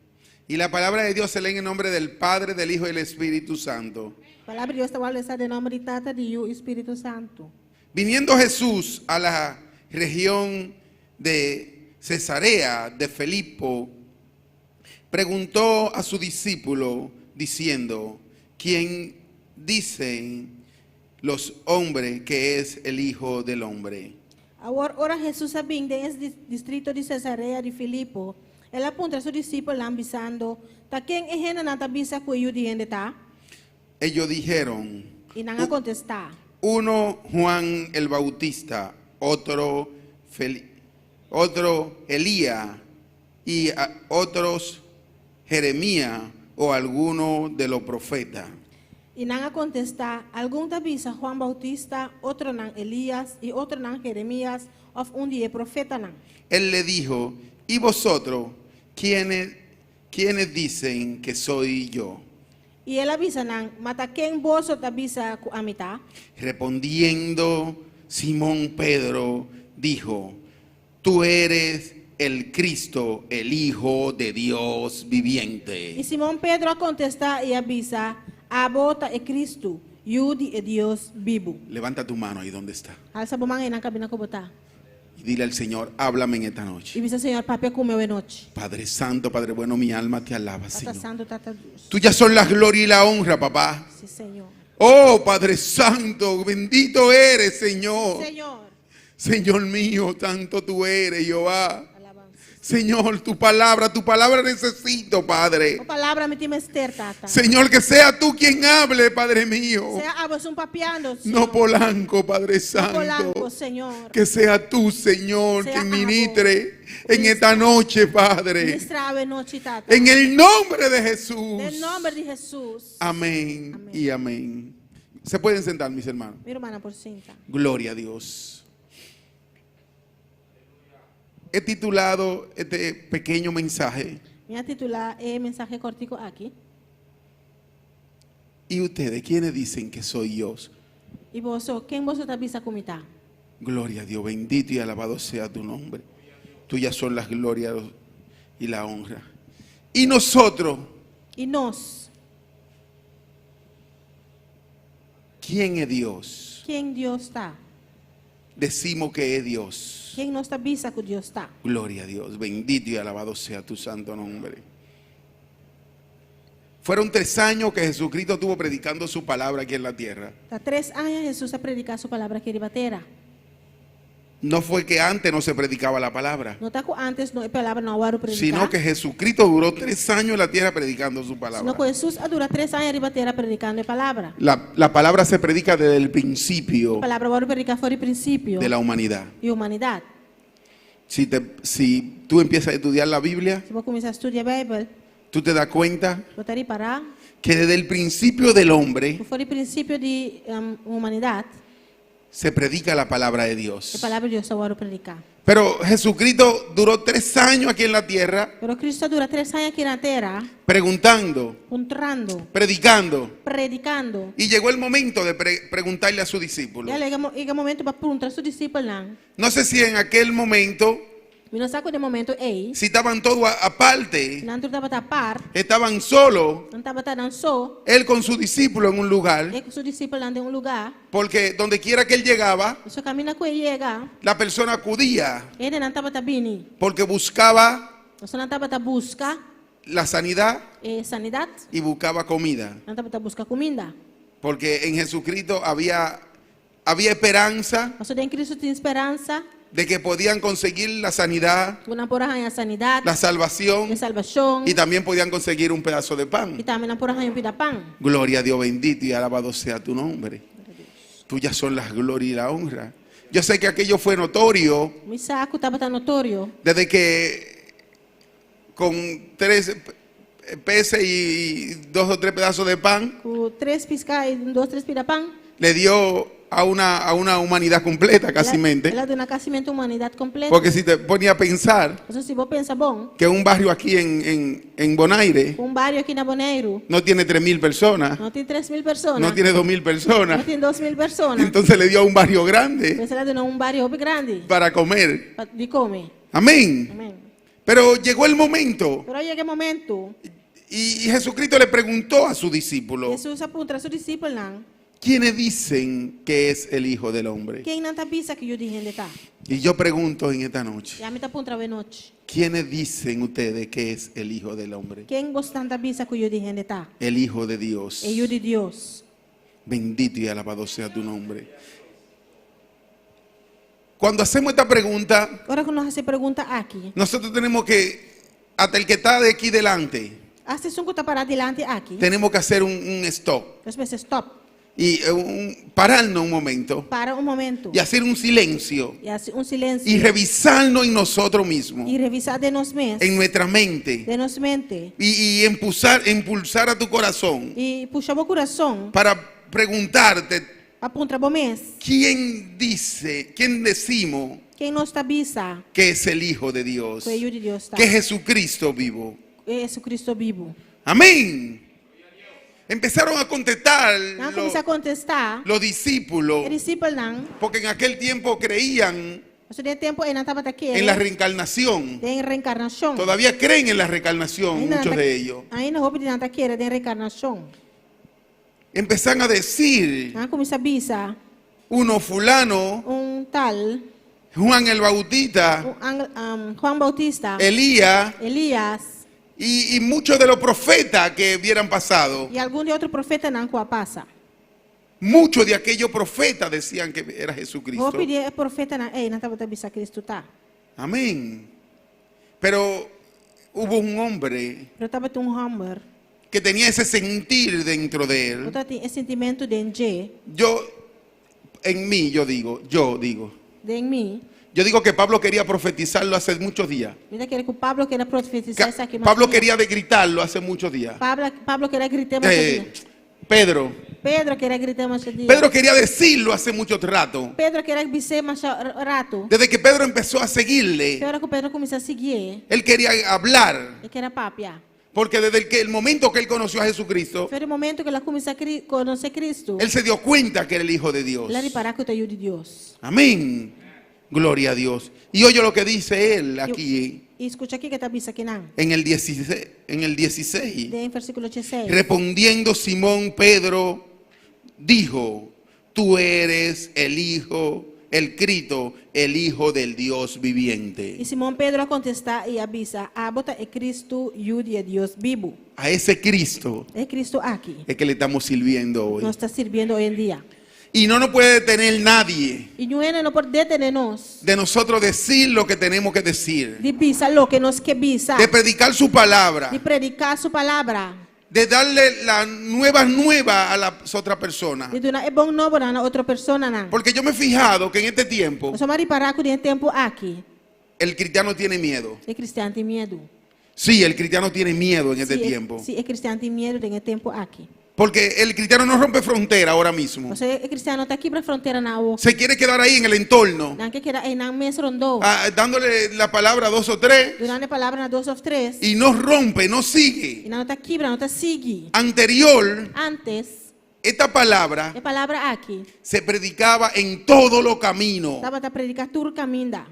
Y la palabra de Dios se lee en el nombre del Padre, del Hijo y del Espíritu Santo. A palavra de Deus está estabelecida em nome de Tata, de Yu e Espírito Santo. Viniendo Jesús a la región de Cesarea de Filipo, preguntó a su discípulo diciendo: ¿quién dicen los hombres que es el Hijo del Hombre? Ora Jesus sabia desse distrito de Cesarea de Filipo. Ele aponta a seu discípulo lá, avisando: "Tá quem é gente na tabisa com o de onde tá?" Ellos dijeron: E não contestar. uno Juan el Bautista, otro Elías y otros Jeremías o alguno de los profetas. E não contestar. Algum tabisa Juan Bautista, outro não Elias e outro não Jeremias, ou dia profeta não. Él le dijo: ¿y vosotros quiénes dicen que soy yo? E ele avisa não, mata quem vos tabisa com a mitad? Respondiendo Simón Pedro dijo: tú eres el Cristo, el Hijo de Dios viviente. E Simão Pedro contesta e avisa: a bota é Cristo, Yudi é Deus vivo. Levanta tu mano ahí donde está Alça a mão aí na cabina que botar. y dile al Señor: háblame en esta noche. E diz: Senhor, papai comeu de noite. Padre Santo, Padre bueno, mi alma te alaba, Tata Señor. Santo, Tata Deus. Tuyas son la gloria y la honra, papá. Sim, Senhor. Oh, Padre Santo, bendito eres, Señor. Senhor, Señor mío, tanto tú eres, Jehová. alabança. Señor, tu palabra necesito, Padre. A palavra me tem ester, Tata. Señor, que sea tú quien hable, Padre mío. Sea a vos papeando, No Polanco, Padre Santo. Polanco, Senhor. Que sea tú, Señor, Sea quien amo. ministre en esta noche, Padre. Ministrava noite, Tata. En el nombre de Jesús. Em nome de Jesus. Amén, Amén. y amén. Se pueden sentar, mis hermanos. Minha irmã, por cinta. Gloria a Dios. He titulado este pequeño mensaje: Minha titular é mensagem cortico aqui. ¿y ustedes quiénes dicen que soy yo? E vos, quem vos tabisa comita? Gloria a Dios, bendito y alabado sea tu nombre. Tuyas son las glorias y la honra. Y nosotros, E nós, ¿quién es Dios? quem Deus está? Decimos que es Dios. Quem nós sabia que Deus está? Gloria a Dios. Bendito y alabado sea tu santo nombre. Fueron 3 años que Jesucristo estuvo predicando su palabra aquí en la tierra. Há 3 anos Jesus a predicar sua palavra aqui de Batera. No fue que antes no se predicaba la palabra, Não está com antes não a palavra não era predicar. sino que Jesucristo duró 3 años en la tierra predicando su Senão palabra. que Jesus a dura 3 anos de Batera predicando a palavra. La palabra se predica desde el A principio palavra vai predicar fora do princípio de la humanidad. e humanidade. Si tú empiezas a estudiar la Biblia, Se vou começar a estudar a Bíblia, tú te das cuenta vou estar aí parar. que desde el principio del hombre Fora do princípio de humanidade, se predica la palabra de a Dios. palavra de Deus eu vou predicar. Pero Jesucristo duró 3 años aquí en la tierra Pero Cristo dura 3 anos aqui na terra, preguntando, entrando, predicando. predicando. Y llegó el momento de preguntarle a sus discípulos. E aí é o momento para perguntar aos discípulos lá. No sé si en aquel momento, Me não saco de momento aí. si estaban todos aparte, Não estava a par, estaban solos, não estava a só. él con sus discípulos en un lugar, É que os discípulos lá em lugar. porque donde quiera que él llegaba, Você caminha com ele chega. la persona acudía, Ele não estava a bini. porque buscaba Você não estava a busca la sanidad sanidade. y buscaba comida. Não estava a buscar comida. Porque en Jesucristo había esperanza Você tem Cristo tem esperança. de que podían conseguir la sanidad, Una por a sanidade. la salvación, De salvação. y también podían conseguir un pedazo de pan. E também por a vida pão. Gloria a Dios, bendito y alabado sea tu nombre. Tuyas son las glorias y la honra. Yo sé que aquello fue notorio Me saco estava tão notório. desde que con 3 peces y 2 o 3 pedazos de pan Com 3 piscar e 2, 3 pira pão. le dio a una humanidad completa casi mente. Ela deu um nascimento humanidade completa. Porque si te ponía a pensar Você se vou pensar bom. que un barrio aquí en Bonaire Um bairro aqui na Bonaire no tiene 3.000 personas, não tem 3.000 pessoas. no tiene 2.000 Não personas, tem 2.000 pessoas. entonces le dio a un barrio grande Mas ela deu um bairro grande para comer. de comer. Amén. Amém. Pero llegó el momento Pero chega o momento, y Jesucristo le preguntó a sus discípulos, Jesus aponta a seus discípulos lá. ¿quiénes dicen que es el Hijo del Hombre? Quem não tá pensa que eu de gente tá? Y yo pregunto en esta noche, E a mim tá aponta a noite. ¿quiénes dicen ustedes que es el Hijo del Hombre? Quem gosta da pensa que eu de gente tá? El Hijo de Dios. É eu de Deus. Bendito y alabado sea tu nombre. Cuando hacemos esta pregunta, Agora que nós se pergunta aqui, nosotros tenemos que, hasta el que está de aquí delante, a sessão que tá parada delante aqui, tenemos que hacer un stop nós pensamos stop, y pararnos un momento para um momento y hacer un silencio e assim silêncio y revisarnos en nosotros mismos, e revisar de nós mesmos, en nuestra mente de nós mente y impulsar a tu corazón e puxar o coração, para preguntarte, aponta o mês, quién decimos quem nós tá bisa, que es el Hijo de Dios, que é eu de Deus tá, que es Jesucristo vivo. é Jesus Cristo vivo. Amén. Empezaron a contestar Não começa a contestar, los discípulos, os discípulos não, porque en aquel tiempo creían mas de tempo ainda estava aqui, en la reencarnación. de reencarnação. Todavía creen en la reencarnación, muchos de ellos. Ainda houve de não aqui, de reencarnação. Empezaron a decir, Não começa a bisa, uno fulano, tal, Juan el Bautista, Juan Bautista, Elías Elias, y muchos de los profetas que hubieran pasado. e algum de outro profeta não passa. Muchos de aquellos profetas decían que era Vou Jesucristo. pedir profeta não, não estava a bisa Cristo tá. Amén. Pero hubo un hombre Eu estava um hammer, que tenía ese sentir dentro de eu él. estava esse sentimento de enje, Yo digo de mim. que Pablo quería profetizarlo hace muchos días. Mira que o Pablo queria profetizar isso aqui. Pablo quería gritarlo hace muchos días. Pablo queria gritar mais dia. Pedro Queria gritar mais dia. Pedro quería decirlo hace mucho rato. Pedro queria dizer mais rato. Desde que Pedro empezó a seguirle, Agora que Pedro começou a seguir, él quería hablar. ele queria papia. Porque desde el momento que él conoció a Jesucristo, Foi o momento que ela começou a conhecer Cristo. él se dio cuenta que era el Hijo de Dios. Ela reparar que eu tenho de Deus. Amén. Gloria a Dios. Y oye lo que dice él aquí E escuta aqui que está bisa aqui não. en el 16. Em versículo 16. Respondiendo Simón Pedro, dijo, tú eres el Hijo, el Cristo, el Hijo del Dios viviente. E Simão Pedro a contestar e avisa, abota é Cristo, Yud é Deus vivo. A ese Cristo É Cristo aqui. es que le estamos sirviendo hoy. Nos está sirviendo hoy en día. Y no nos puede detener nadie E não pode detener-nos de nosotros decir lo que tenemos que decir, de bisa lo que nos que bisa, de predicar su palabra, de predicar su palavra, de darle las nuevas a las otras personas. de dar é bom novo na outra pessoa não. Porque yo me he fijado que en este tiempo Nós vamos reparar que o tempo aqui, el cristiano tiene miedo. o cristiano tem medo. Sí, el cristiano tiene miedo en este Se tiempo. o cristiano tem medo tem tempo aqui. Porque el cristiano no rompe frontera ahora mismo. Você é cristiano está aqui para a fronteira na o. Se quiere quedar ahí en el entorno, Não que queda aí na mês rondou. dándole la palabra a 2 o 3 Durante a palavra na 2 ou 3. y no rompe, no E sigue. não está quebra, não está sigue. Anterior, Antes, esta palabra a palavra aqui se predicaba en todo lo camino. estava a predicar tudo caminho.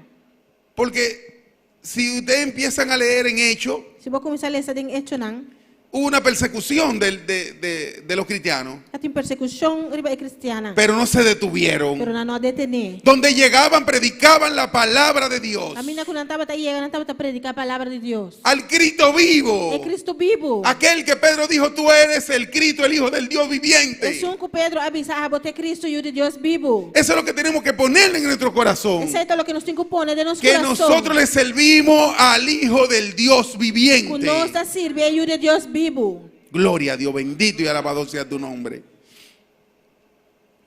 Porque si ustedes empiezan a leer en Hechos, Se vou começar a ler em hecho não, hubo una persecución de los cristianos, tem persecução riba é cristiana. pero no se detuvieron. Pero não a detener. Donde llegaban, predicaban la palabra de Dios. A mina quando estava chegando, estava a predicar a palavra de Deus. Al Cristo vivo. É Cristo vivo. Aquel que Pedro dijo, tú eres el Cristo, el Hijo del Dios É viviente. que Pedro avisa, bote Cristo e o de Deus vivo. Eso es lo que tenemos que ponerle en nuestro corazón. Isso é o que nós temos que pôr de nosso Que coração. nosotros le servimos al Hijo del Dios viviente. Conosco sirve e o de Deus vivo. Gloria a Dios, bendito y alabado sea tu nombre.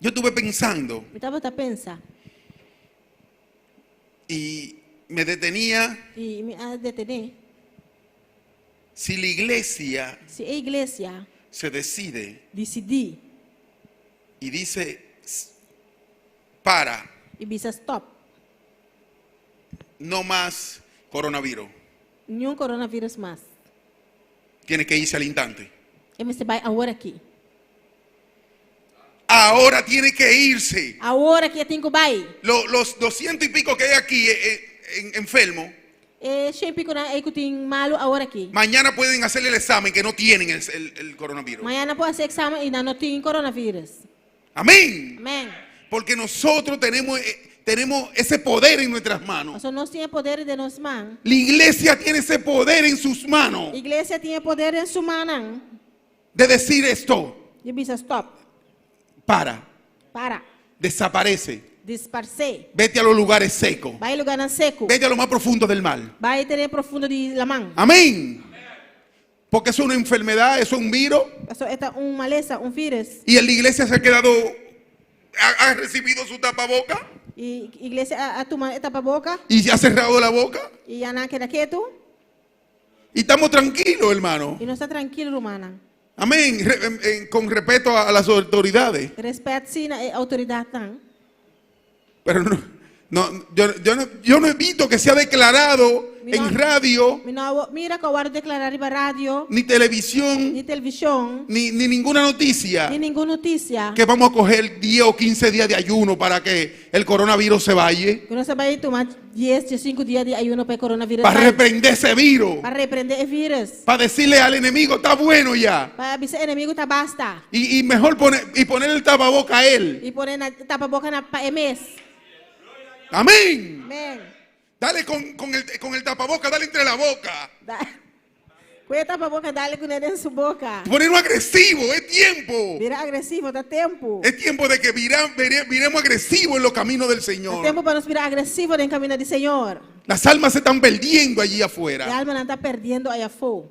Yo estuve pensando Eu estava a pensar y me detenía e me a detener. si la iglesia Se a igreja se decide decidir y dice, para, e bisa stop, no más coronavirus, nenhum coronavírus mais. tiene que irse al instante. E me se vai agora aqui. Ahora tiene que irse. Agora que eu tenho que vai. Los 200 y pico que hay aquí enfermos, E sempre que eu tenho malo agora aqui. mañana pueden hacerle el examen que no tienen el coronavirus. Amanhã não pode fazer exame e não tem coronavírus. Amén. Amém. Porque nosotros tenemos ese poder en nuestras manos. Nós temos poder de nos mãos. La iglesia tiene ese poder en sus manos A igreja tem poder em sua mão. de decir esto, E bisa stop. para, Para. desaparece, Disparcer. vete a los lugares secos, Vai lugar não seco. vete a lo más profundo del mal. Vai ter profundo de la mão. Amén. Porque eso es una enfermedad, eso es un virus. Isso é uma maleza, vírus. Y en la iglesia se ha quedado, ha recibido su tapaboca E a igreja a tomar tapa boca. y se ha cerrado la boca. E já não queda quieto. Y estamos tranquilos, hermano. E não está tranquilo, romana. Amén. Con respeto a las autoridades. Respeito sim a autoridade não. Pero yo no he visto que se ha declarado en radio, Mira que agora declarar em rádio, ni televisión, ni televisão, ni ninguna noticia nem nenhuma notícia. que vamos a coger 10 o 15 días de ayuno para que el coronavirus se vaya. Que nós vai tomar 10, 5 dias de ayuno para o coronavírus. Para reprender esse virus. Para repreender o vírus. Para decirle al enemigo, está bueno ya. Para avisar o inimigo tá basta. Y mejor poner el tapaboca a él. E pôr na tapa boca na MS. Amén. Amém. Dale con el tapaboca, dale entre la boca. Com a tapa boca dale com ele em sua boca. Ponerlo agresivo, es tiempo. Vira agressivo, dá tempo. Es tiempo de que viremos agresivos en los caminos del Dá Señor. tempo para nos virar agressivo no caminho do Senhor. Las almas se están perdiendo allí E a afuera. alma não está perdendo aí fora.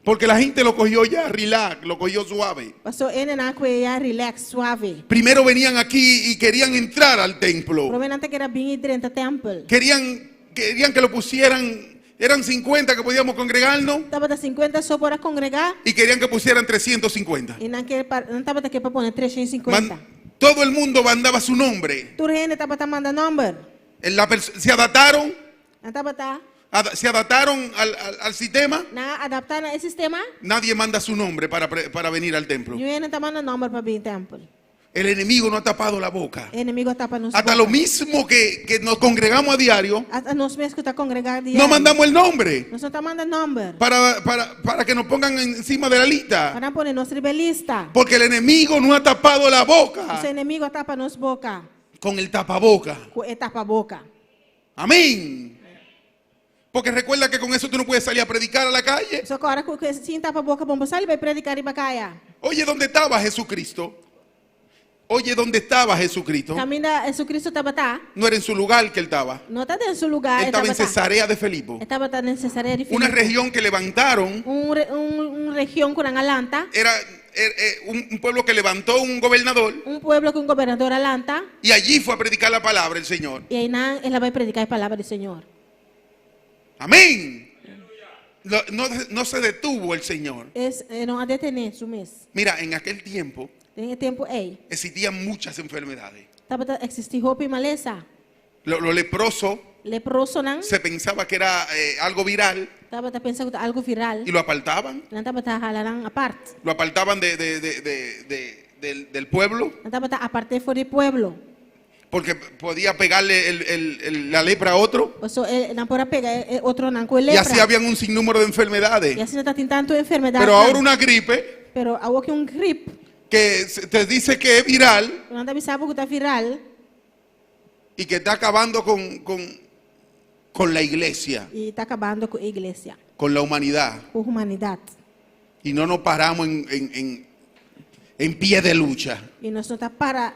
Porque la gente lo cogió ya relax, lo cogió suave. Passou ele na coisa relax, suave. Primero venían aquí y querían entrar al templo. Provavelmente que era bem dentro do templo. Querían que lo pusieran, eran 50 que podíamos congregarnos Estava de 50 só para congregar. y querían que pusieran 350. E não estava aqui para pôr 350. Todo el mundo mandaba su nombre. Tu gente estava mandando número. Se adaptaron, Não estava se adaptaron al sistema. na adaptar a esse sistema. Nadie manda su nombre para venir al templo. Ninguém está mandando número para vir ao templo. El enemigo no ha tapado la boca. O inimigo tapa nos Hasta boca. lo mismo que nos congregamos a diario, Até nós mesmos que está congregado no mandamos el nombre Nós não está mandando número. para que nos pongan encima de la lista. Para poner nossa rebelista. Porque el enemigo no ha tapado la O boca inimigo tapa nos boca. con el tapaboca. Com o tapa boca. Amén. Porque recuerda que con eso tú no puedes salir a predicar a la calle. Só que agora com esse tapa boca, vamos sair vai predicar e bacaia. Oye, ¿dónde estaba Jesucristo? Oye, ¿dónde estaba Jesucristo? Caminha, Jesucristo estava tá. No era en su lugar que él estaba. Não está dentro do seu lugar. Él estaba en Cesarea de Filipo. Estava tá em Cesarea de Una Filipe. región que levantaron. Região com Alanta. Era un pueblo que levantó un gobernador. Pueblo com governador Alanta. Y allí fue a predicar la palabra el Señor. E aí ela vai predicar a palavra do Senhor. Amén. No se detuvo el Señor. Não há detener su mês. Mira, en aquel tiempo Tem tempo aí. existían muchas enfermedades. Estava existir roupa e maleza. Lo leproso Leproso não. se pensaba que era algo viral Estava pensando que algo viral. y lo apartaban. Não estava halalang apart. Lo apartaban del pueblo Não estava aparte fora do pueblo. porque podía pegarle la lepra a otro. Não pode pegar outro não com Y lepra. así habían un sinnúmero de enfermedades. E assim não está tendo tanto enfermidade. Pero ahora una gripe Pero agora que gripe. que te dice que es viral Não está sabe que está viral. y que está acabando con la iglesia, E está acabando com a igreja. con la humanidad. Com a humanidade. Y no nos paramos en pie de lucha. E nós não está para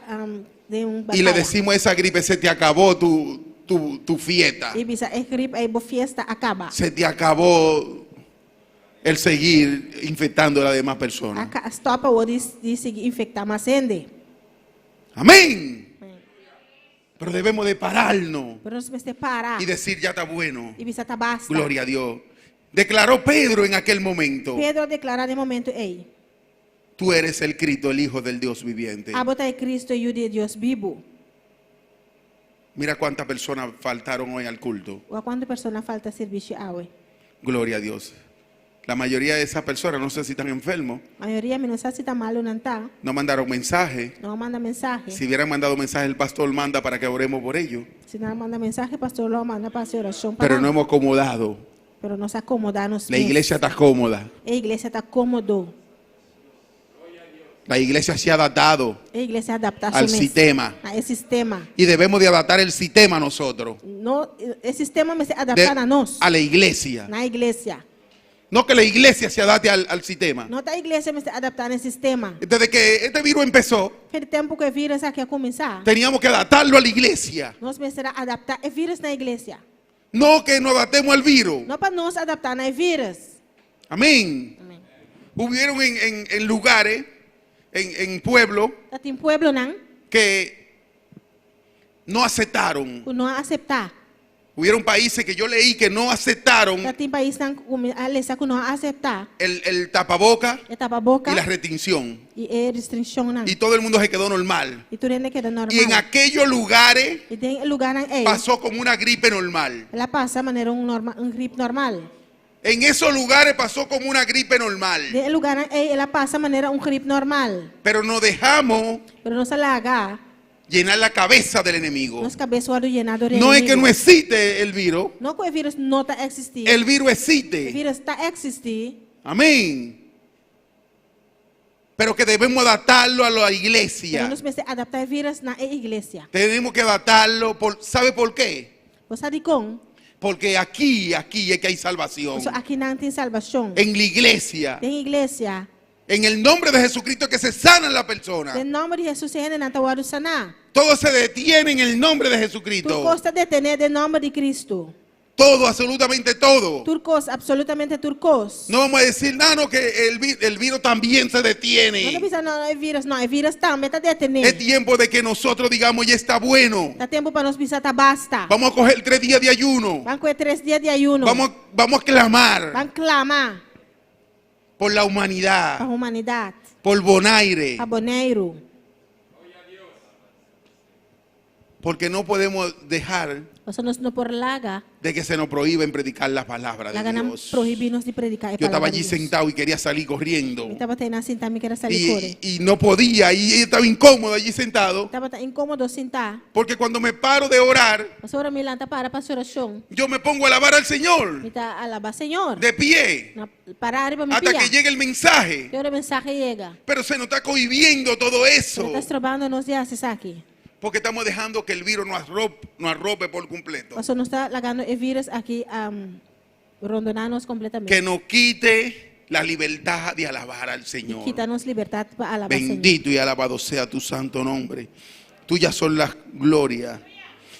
de Y le decimos a esa gripe, se te acabó tu fiesta. E bisa gripe aí bo fiesta acaba. Se te acabó el seguir infectando a las demás personas. Stop o de seguir infectar mais gente. Amén. Pero debemos de pararnos Pero nós temos parar. y decir, ya está bueno. E bisa tá basta. Gloria a Dios. Declaró Pedro en aquel momento, Pedro declara de momento ei. tú eres el Cristo, el Hijo del Dios viviente. Abota é Cristo e o de Deus vivo. Mira cuántas personas faltaron hoy al culto. Ou a quantas pessoas falta serviço hoje? Gloria a Dios. La mayoría de esas personas, no sé si están enfermos, A maioria não sabe se está mal ou não está. no mandaron mensaje. Não manda mensagem. Si hubieran mandado mensaje, el pastor manda para que oremos por ellos. Se não manda mensagem, pastor lo manda para hacer oração para. Pero no hemos acomodado. Pero nos acomodamos. La iglesia está cómoda. A igreja está cômodo. La iglesia se ha adaptado A igreja adapta al sistema. A esse sistema. Y debemos de adaptar el sistema nosotros. No, esse sistema me se adaptar a nós. A la iglesia. Na igreja. No que la iglesia se adapte al sistema. Não tá a igreja me se adaptar no sistema. Desde que este virus empezó, Aquele tempo que o vírus aqui a começar, teníamos que adaptarlo a la iglesia. nós precisamos adaptar o vírus na igreja. No que nos adaptemos al virus. Não para nós adaptar no vírus. Amén. Amém. Hubieron en lugares, en pueblos, Tem pueblo não, que no aceptaron. que não aceitar. Hubieron países que yo leí que no aceptaron Tem país não a lei que não aceitar. el tapaboca É tapa boca y la restricción. e é restrição não. Y todo el mundo se quedó normal. E tudo ainda queda normal. Y en aquellos lugares E tem lugar não é. pasó como una gripe normal. Ela passa maneira gripe normal. En esos lugares pasó como una gripe normal. De lugar não é, ela passa maneira gripe normal. Pero nos dejamos Pero não se larga. llenar la cabeza del enemigo. Nos cabeça llenado de No es que no existe el virus. Não que o vírus não está existir. El virus O existe. vírus está existir. Amén. Pero que debemos adaptarlo a la Pero iglesia. nós precisamos adaptar o vírus na igreja. Tenemos que adaptarlo. ¿Sabe por qué? Você sabe como? Porque aquí es que hay salvación. Aqui não tem salvação. En la iglesia. Tem igreja. En el nombre de Jesucristo que se sana la persona. Em nome de Jesus, se não está o sanar. Todo se detiene en el nombre de Tudo Jesucristo. costa detener em nome de Cristo. Todo, absolutamente todo. Tudo costa, absolutamente tudo costa. No vamos a decir, no, que el virus también se Não detiene. precisa não é vírus, não. É vírus também está detener. Es tiempo de que nosotros digamos, ya está bueno. Dá tempo para nós precisar tá basta. Vamos a coger 3 días de ayuno. Vamos com 3 dias de ayuno. Vamos a clamar Vamos clamar por la para a humanidad, humanidade. por Bonaire. A Bonaire. Porque no podemos dejar Pastor nos no por laga, de que se nos prohíben predicar la palabra de laga nam Dios. prohibirnos de predicar. Yo estaba allí sentado y quería salir corriendo. Estaba tena sentar, me quería salir corre. Y no podía, y estaba incómodo allí sentado. Estaba incómodo sentar. Porque cuando me paro de orar, Pastor me lanta para oración. yo me pongo a alabar al Señor. Me está alaba Señor. De pie. Para arriba me Hasta pilla. que llegue el mensaje. Y ahora el mensaje llega. Pero se nos está cohibiendo todo eso. Está estrobando nos haces aquí. Porque estamos dejando que el virus nos arrope por completo. Pastor nos está lagando el virus aquí rondonarnos completamente. Que nos quite la libertad de alabar al Señor. Quítanos libertad para alabar al Señor. Bendito y alabado sea tu santo nombre. Tuyas son las glorias.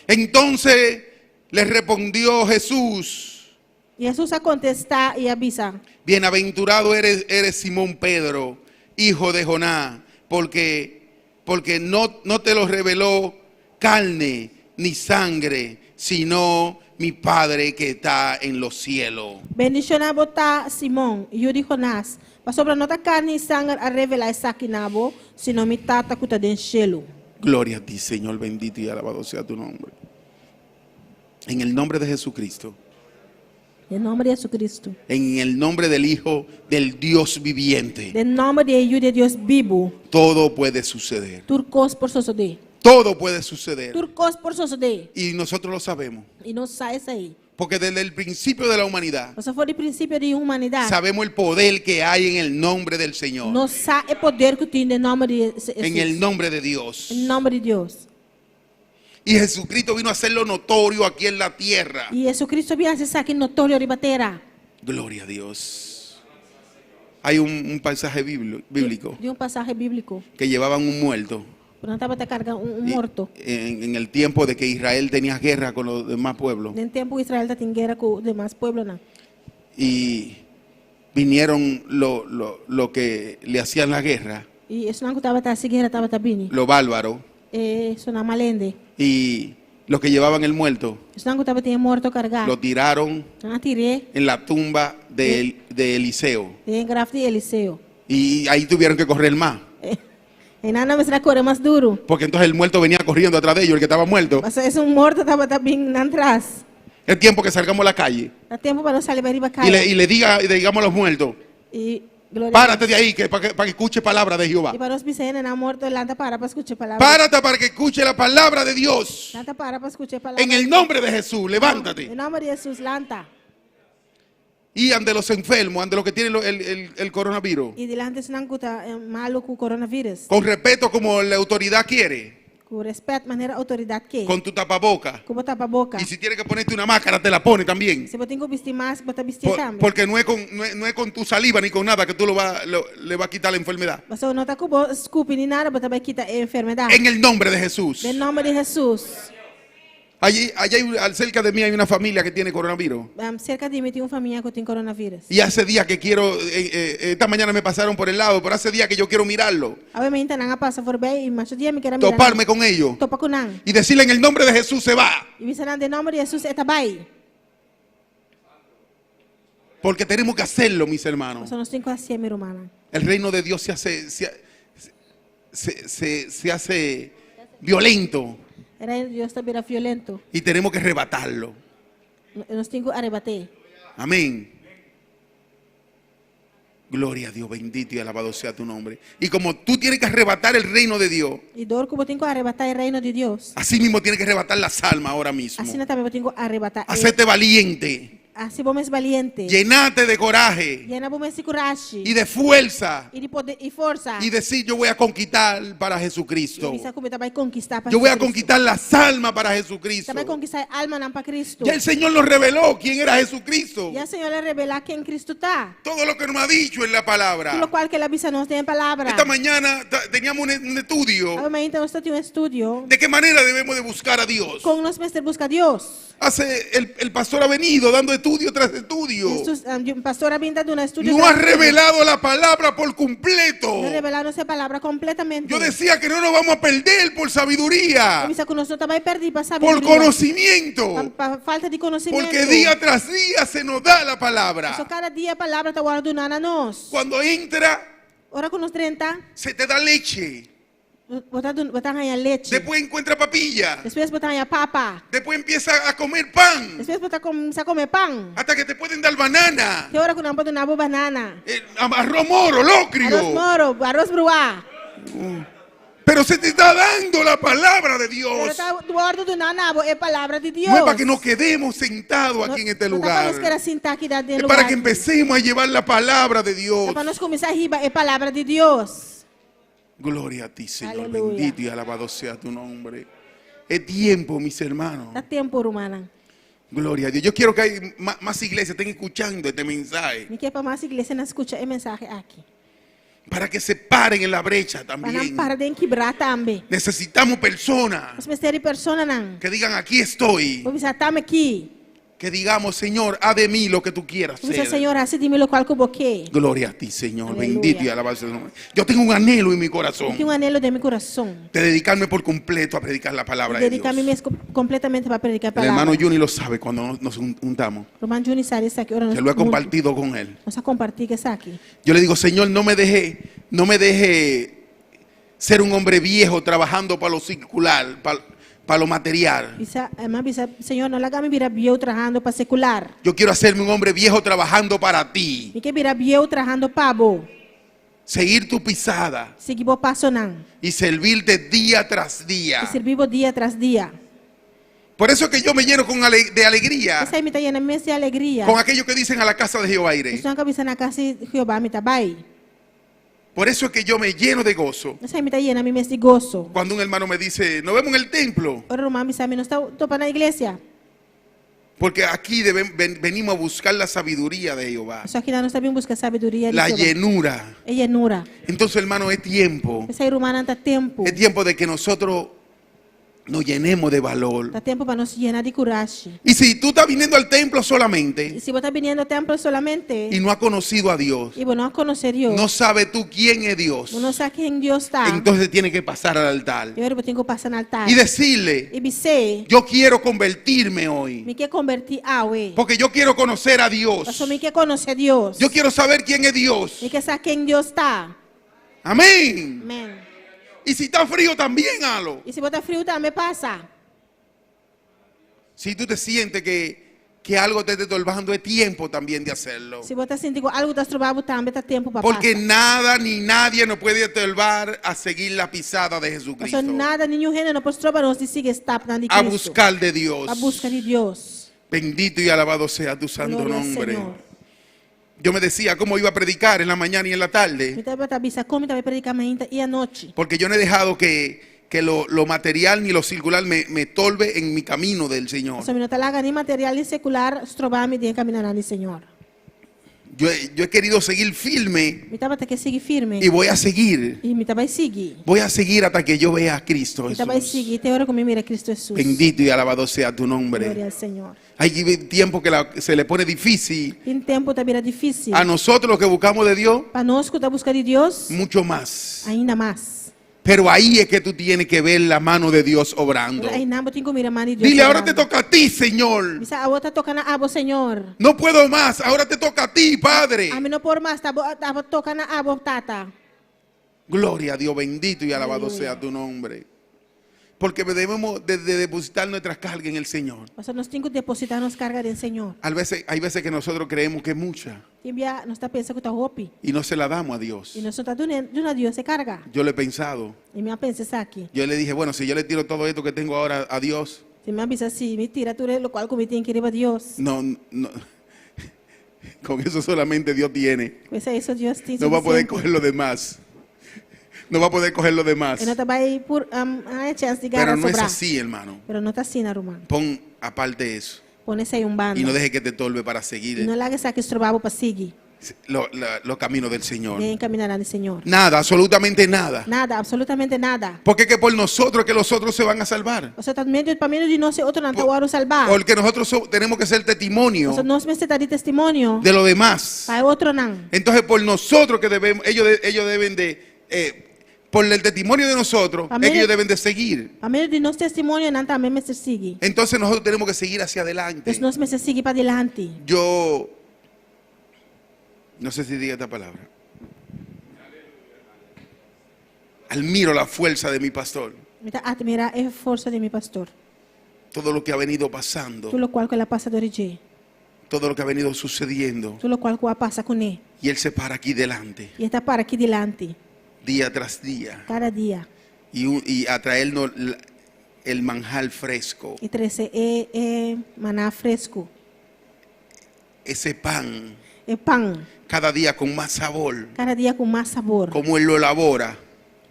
Entonces le respondió Jesús: Y Jesús a contestar y avisa. bienaventurado eres Simón Pedro, hijo de Jonás, porque no te lo reveló carne ni sangre, sino mi Padre que está en los cielos. Bendición a botar Simón, Yuri Jonás. Pastor, no está carne y sangre a revelar esa quinabo, sino mi tata que está en el cielo. Gloria a ti, Señor, bendito y alabado sea tu nombre. En el nombre de Jesucristo. En nombre de Jesucristo. En el nombre del Hijo del Dios viviente. En nombre de Hijo de Dios vivo. Todo puede suceder. Turcos por suceder. Todo puede suceder. Turcos por suceder. Y nosotros lo sabemos. Y no sabes ahí. Porque desde el principio de la humanidad Eso fue el principio de humanidad. sabemos el poder que hay en el nombre del Señor. No sabe el poder que tiene en nombre de Jesús. En el nombre de Dios. En nombre de Dios. Y Jesucristo vino a hacerlo notorio aquí en la tierra. Y Jesucristo viene a hacer aquí notorio ribatera. Gloria a Dios. Hay un pasaje bíblico De un pasaje bíblico. que llevaban un muerto. Pero no estaba te carga un Y muerto. en el tiempo de que Israel tenía guerra con los demás pueblos. En tiempo Israel tenía guerra con demás pueblos. ¿No? Y vinieron lo que le hacían la guerra, Y eso no estaba así guerra, estaba bini. los bárbaros, Eso no malende. y los que llevaban el muerto, Eso no estaba tenía muerto cargado. lo tiraron No tiré en la tumba de Eliseo. de Graf de Eliseo. Y ahí tuvieron que correr más. En Ana me será correr más duro. Porque entonces el muerto venía corriendo atrás de ellos, el que estaba muerto. O sea, es un muerto estaba bien atrás. Es tiempo que salgamos a la calle Da tiempo para no salir para arriba y le digamos a los muertos: Y gloria párate a de ahí para que escuche palabra de Jehová. Dios. Y para los viceros en muerto lanta para escuchar palabras. Párate para que escuche la palabra de Dios. Lanta para escuchar palabras. En el nombre de Jesús, levántate. En nombre de Jesús, lanta. Y ante los enfermos, ante los que tienen el coronavirus. Y delante es una cosa malo con coronavirus. Con respeto como la autoridad quiere. Con respeto, manera autoridad que. Con tu tapaboca. Como tapa boca. Y si tienes que ponerte una máscara, te la pones también. Si vos tengo vestir más, vos te vestir también. Porque no es con tu saliva ni con nada que tú le vas a quitar la enfermedad. Vas a no te cubo scoop ni nada, vos te vas a quitar enfermedad. En el nombre de Jesús. En nombre de Jesús. Allá cerca de mí hay una familia que tiene coronavirus. Cerca de mí tengo una familia que tiene coronavirus. Y hace días que quiero, esta mañana me pasaron por el lado, pero hace días que yo quiero mirarlo. Obviamente no pasa por ver y más día me quiero mirar. Toparme con ellos. Topa con nan. Y decirle: en el nombre de Jesús se va. Y dicen en nombre de Jesús está ahí. Porque tenemos que hacerlo, mis hermanos. Eso no estoy así, mi hermana. El reino de Dios se hace violento. Era Dios también era violento. Y tenemos que arrebatarlo. Nos tengo arrebaté. Amén. Gloria a Dios, bendito y alabado sea tu nombre. Y como tú tienes que arrebatar el reino de Dios, Y dor como tengo arrebatar el reino de Dios. así mismo tienes que arrebatar las almas ahora mismo. Así no también tengo arrebatar. Hacerte valiente. Así vos es valiente. Llenate de coraje Llena vos de coraje. y de fuerza. Y de poder y fuerza. Y decir: yo voy a conquistar para Jesucristo. Y como te va a conquistar para Yo voy a Cristo. conquistar las almas para Jesucristo. Te va a conquistar alma para Cristo. Ya el Señor nos reveló quién era Jesucristo. Ya el Señor le revela que en Cristo está. Todo lo que nos ha dicho en la Por palabra. lo cual que la visa nos dé en palabra. Esta mañana teníamos un estudio Obviamente nosotros tenemos un estudio. de qué manera debemos de buscar a Dios. Con unos meses busca a Dios. El pastor ha venido dando estudio tras estudio. Un pastor ha brindado un estudio. No ha revelado la palabra por completo. No revelado esa palabra completamente. Yo decía que no nos vamos a perder por sabiduría, Avisa que nosotros también perdí para saber. por conocimiento, Falta de conocimiento. porque día tras día se nos da la palabra. Eso cada día palabra te guarda una nos. Cuando entra, Ahora con los 30, se te da leche. Botang hanya leche. Después encuentra papilla. Después botang hanya papa. Después empieza a comer pan. Después botang sa come pang. Hasta que te pueden dar banana. Te ora ko nampo nabo banana. Arroz moro, locrio. Arroz moro, arroz brua. Pero se te está dando la palabra de Pero Dios. guardo do nanabo é palavra de Dios. No es para que nos quedemos sentados aquí en este lugar. Es para que empecemos a llevar la palabra de Dios. Para nós começar a riba é palavra de Dios. Gloria a ti, Señor. Aleluya. Bendito y alabado sea tu nombre. Es tiempo, mis hermanos. Dá tempo, rumana. Gloria a Dios. Yo quiero que hay más iglesias estén escuchando este mensaje. Me quer para mais igreja não escuta é mensagem aqui. Para que se paren en la brecha Para não también. parar de quebrar também. Necesitamos personas Nós precisamos de pessoas não. que digan, aquí estoy. Vou precisar estar aqui. Que digamos, Señor, haz de mí lo que tú quieras Vou precisar, hacer. Senhor, assim de mim o qual que eu boquei. Gloria a ti, Señor. Aleluya. Bendito y alabado sea tu nombre. Yo tengo un anhelo en mi Eu corazón tenho anelo de meu coração. de dedicarme por completo a predicar la palabra de Dios. Dedicar-me mesmo completamente para predicar a El hermano palavra. Juni lo sabe cuando nos juntamos. Romano Juni sabe isso aqui. Ora, Que lo he compartido con él. Nós compartilhamos isso aqui. Yo le digo, Señor, no me deje ser un hombre viejo trabajando para lo circular, para lo material. Senhor, não larga me virar bio trabajando para secular. Yo quiero hacerme un hombre viejo trabajando para ti. Me quer virar bio trabajando para bo. Seguir tu pisada Seguir bo passo não. y servirte día tras E día. servir dia tras dia. Por eso es que yo me lleno de alegría Essa aí me está llena mesmo de alegria. con aquellos que dicen a la casa de Jehová iré. Estou na cabeça na casa de Jeová, me está bem. Por eso es que yo me lleno de gozo Essa aí me está llena me mesmo de gozo. cuando un hermano me dice, nos vemos en el templo. Ora, Romano, me sabe, não está topa na igreja. Porque aquí venimos a buscar la sabiduría de Jehová, Só que lá nós sabemos buscar sabedoria de la Jeová. llenura. É llenura. Entonces, hermano, es tiempo. Essa aí, Romano, está tempo. Es tiempo de que nosotros nos llenemos de valor. Está tempo para nos llenar de coragem. Y si tú estás viniendo al templo E solamente se você está vindo ao templo solamente y no has conocido a Dios, e você não conhece Deus, no sabes tú quién es Dios, não sabe quem Deus está, entonces tienes que pasar al altar eu tenho que passar no altar y decirle, e dizer, yo quiero convertirme hoy, me quer convertir a ué. porque yo quiero conocer a Dios. Pastor, me quer conhecer Deus. Yo quiero saber quién es Dios. Me quer saber quem Deus está. Amén. Amém. Y si está frío también, halo. E se botar frio também passa. Si tú te sientes que algo te está estorbando, es tiempo también de hacerlo. Se botar sentir que algo está trabalhando também está tempo para Porque passar. nada ni nadie nos puede estorbar a seguir la pisada de Jesucristo. Pastor, nada, nenhum reino não pode trabalhar de seguir esta na de A Cristo. buscar de Dios. A busca de Deus. Bendito y alabado sea tu santo Gloria al nombre. Señor. Yo me decía cómo iba a predicar en la mañana y en la Me tarde. estava tabisa como estava predicar amanhã e à noite. Porque yo no he dejado que lo material ni lo circular me estorbe en mi camino del Señor. Pastor, me não está larga nem material nem secular, trabalhar de caminhar no Senhor. Yo he querido seguir firme Me estava que seguir firme. y voy a seguir. E me estava seguir. Voy a seguir hasta que yo vea a Cristo Me estava Jesús. seguir. Tem hora que me mira Cristo Jesus. Bendito y alabado sea tu Glória nombre. ao Senhor. Hay tiempo que se le pone difícil. Em tempo também era difícil. A nosotros los que buscamos de Dios, Para nós que está buscando de Deus, mucho más. ainda mais. Pero ahí es que tú tienes que ver la mano de Dios obrando. Aí não tem que mirar a mão de Deus. Dile, ahora te toca a ti, Señor. Bisa, a outra toca na abo, Senhor. No puedo más, ahora te toca a ti, Padre. A mim não por mais, estava tocando na abo, tata. Gloria a Dios, bendito y alabado Aleluya. sea tu nombre. Porque debemos de depositar nuestras cargas en el Señor. Pastor, nós temos que depositar nos cargas do Senhor. Hay veces que nosotros creemos que es mucha Timbia, nós está pensando que está roupa. y no se la damos a Dios. E nós está dando a Deus se carga. Yo le he pensado. E me pensa isso aqui. Yo le dije, bueno, si yo le tiro todo esto que tengo ahora a Dios, Se me avisa assim, me tira tudo o qual que tem que ir a Deus. no. Con eso solamente Dios tiene. Pois é isso, Deus tem No va a poder suficiente. coger lo demás. No va a poder coger lo demás. E não vai por a chance de Pero ganhar no es sobrar. así, hermano. Pero não está assim, Romano. Pon aparte eso. Pones aí bando. Y no deje que te torbe para E seguir não larga essa que trabalho para seguir. los caminos del Señor. Vem caminhar no Senhor. Nada, absolutamente nada. Nada, absolutamente nada. Porque es que por nosotros que los otros se van a salvar. Você está medo para menos de nós, outro não está o salvar. Porque nosotros tenemos que ser testimonio Você nós me está de testemunho. de lo demás. Para outro não. Entonces por nosotros que debemos, ellos deben de, por el testimonio de nosotros, Amén. es que ellos deben de seguir. A menos de nós testemunho, não também me sigue. Entonces nosotros tenemos que seguir hacia adelante. Então nós me sigue para adelante. Yo, no sé si diga esta palabra. Admiro la fuerza de mi pastor. Mita admira a força de mi pastor. Todo lo que ha venido pasando. Tudo qual que ela passa do dia. Todo lo que ha venido sucediendo. Tudo qual que ela passa com ele. Y él se para aquí delante. E está para aqui delante. Día tras día. Cada dia. Y a traernos el manjar fresco. E trazer maná fresco. Ese pan. É pão. Cada día con más sabor. Cada dia com mais sabor. Como él lo elabora.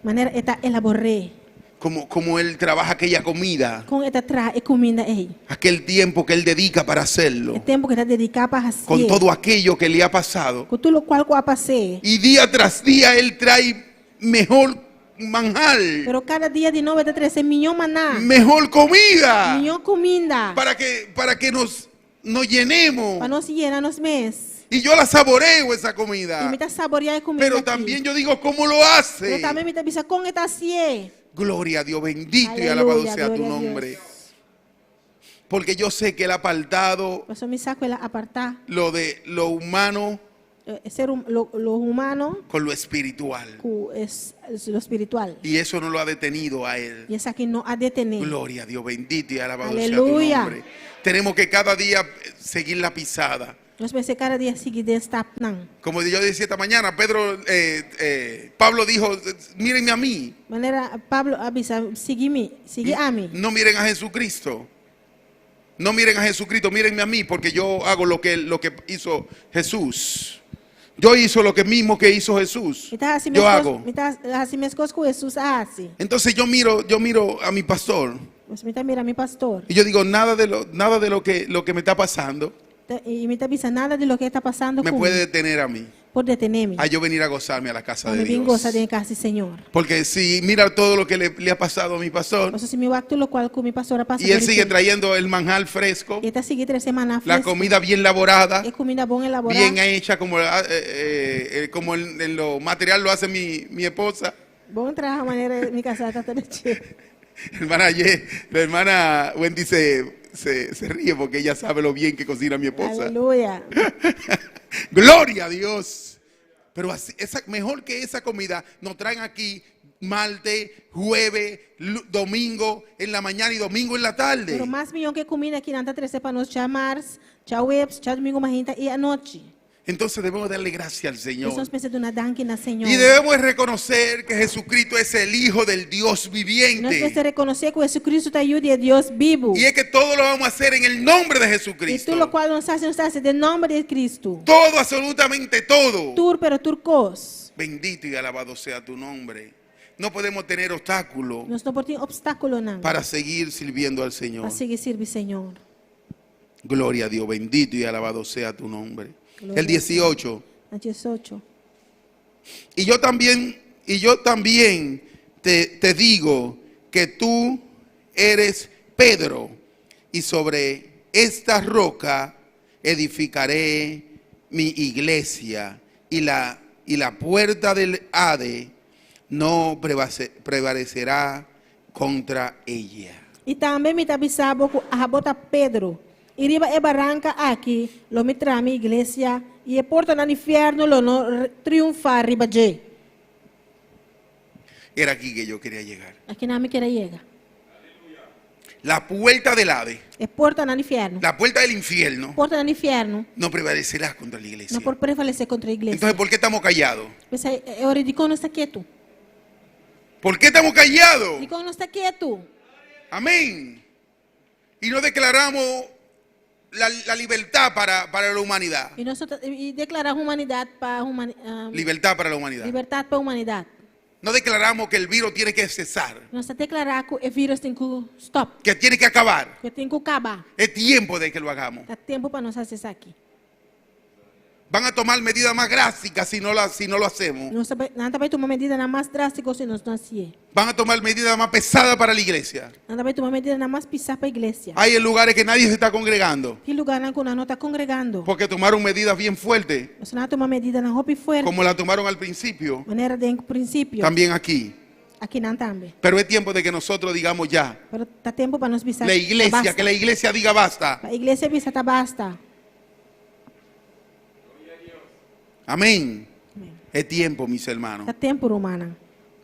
Maneira está elaboré. Como él trabaja aquella comida. Com esta traz comida aí. Aquel tiempo que él dedica para hacerlo. O tempo que está dedicado para fazer. Con todo aquello que le ha pasado. Com tudo qual que eu passei. Y día tras día él trae mejor manjar. Pero cada dia de novo está trazendo melhor maná. Mejor comida. Melhor comida. Para que nos llenemos. Para nós llenar nos mês. Y yo la saboreo esa E comida. me está saboreando comida. Pero aqui. también yo digo, ¿cómo lo hace? Pero también me está diciendo con esta sie. Gloria a Dios, bendito y Aleluya, alabado sea tu gloria a nombre. Dios. Porque yo sé que él ha apartado Por eso me saco el apartar. lo de lo humano Ser lo humano con lo espiritual. es lo espiritual. Y eso no lo ha detenido a él. Y esa que no ha detenido. Gloria a Dios, bendito y alabado Aleluya. sea tu nombre. Tenemos que cada día seguir la pisada. Nós pensamos cada dia seguir desta não. Como yo decía esta mañana, Pablo dijo, mírenme a mí, Maneira Pablo avisa, sigue a mim. no miren a Jesucristo. No miren a Jesucristo, mírenme a mí, porque yo hago lo que hizo Jesús. Yo hizo lo que mismo que hizo Jesús. Yo hago. Assim minhas coisas com Jesus assim. Entonces yo miro a mi pastor Você me está mirando mi pastor. y yo digo, nada de lo que me está pasando E me está avisando nada de lo que está passando me com puede detener a mí. por detenerme. A yo venir a gozarme a la casa de Me vim gozar Dios. de casa do Senhor. Porque si mira todo lo que le ha pasado a mi pastor, Por isso, se meu acto lo qual com mi pastor passa y él sigue trayendo el manjar fresco, E está seguindo 3 semanas la comida bien elaborada, É comida bom elaborada. bien hecha, como en lo material lo hace mi esposa. Bom trabalho a maneira de me casar tá todo dia. La hermana Wendy se ríe porque ella sabe lo bien que cocina mi esposa. Aleluia. Gloria a Dios. Pero así, mejor que esa comida nos traen aquí martes, jueves, domingo en la mañana y domingo en la tarde. Pero mais melhor que comida aqui nanta 13 para nós chamar, tchau webs, tchau domingo marrita e à noite. Entonces debemos darle gracias al Señor. Nós pensamos na danke na Senhor. Y debemos reconocer que Jesucristo es el Hijo del Dios Nós viviente. precisamos reconhecer que Jesus Cristo está aí de Deus vivo. Y es que todo lo vamos a hacer en el nombre de E Jesucristo. tudo o qual nós fazemos de nome de Cristo. Todo, absolutamente todo. Tur pero turcos. Bendito y alabado sea tu nombre. No podemos tener obstáculo Nós não podemos obstáculo não. para seguir sirviendo al Señor. Para seguir servir Senhor. Gloria a Dios, bendito y alabado sea tu nombre. Gloria El 18. A 18. Y yo también te digo que tú eres Pedro, y sobre esta roca edificaré mi iglesia, y la puerta del Hades no prevalecerá contra ella. E também me avisava que a bota Pedro. Iriba e barranca aqui, lo me trami igreja e porta no inferno lo no triunfar riba je. Era aquí que yo quería llegar. Aqui não me quer llegar. La puerta del Hades, E porta no inferno. la puerta del infierno, Porta no inferno no prevalecerá contra la iglesia. não por prevalecer contra a igreja. Entonces, ¿por qué estamos callados? Pensa, é hora de quando está quieto. ¿Por qué estamos callados? De quando está quieto. Amén. Y no declaramos la libertad para la humanidad. E nós declarar humanidade para Libertad para la humanidad. liberdade para a humanidade. No declaramos que el virus tiene que cesar, Nós declarar que o vírus tem que stop, que tiene que acabar. que tem que acabar. Es tiempo de que lo hagamos. Dá tempo para nós fazer isso aqui. Van a tomar medidas más drásticas si no lo hacemos. Nós não vai tomar medida mais drástica se nós não assim. Van a tomar medidas más pesadas para la iglesia. Não vai tomar medida mais pisar para a igreja. Hay lugares que nadie se está congregando Que lugar não não está congregando? porque tomaron medidas bien fuertes, Nós não tomar medida na roupa forte. como la tomaron al principio, Maneira de princípio. también aquí. Aqui não também. Pero es tiempo de que nosotros digamos ya. Pero tá tempo para nós pisar. La iglesia, que la iglesia diga basta. A igreja pisa tá basta. Amén. Es tiempo, mis hermanos. Tá tempo, romana.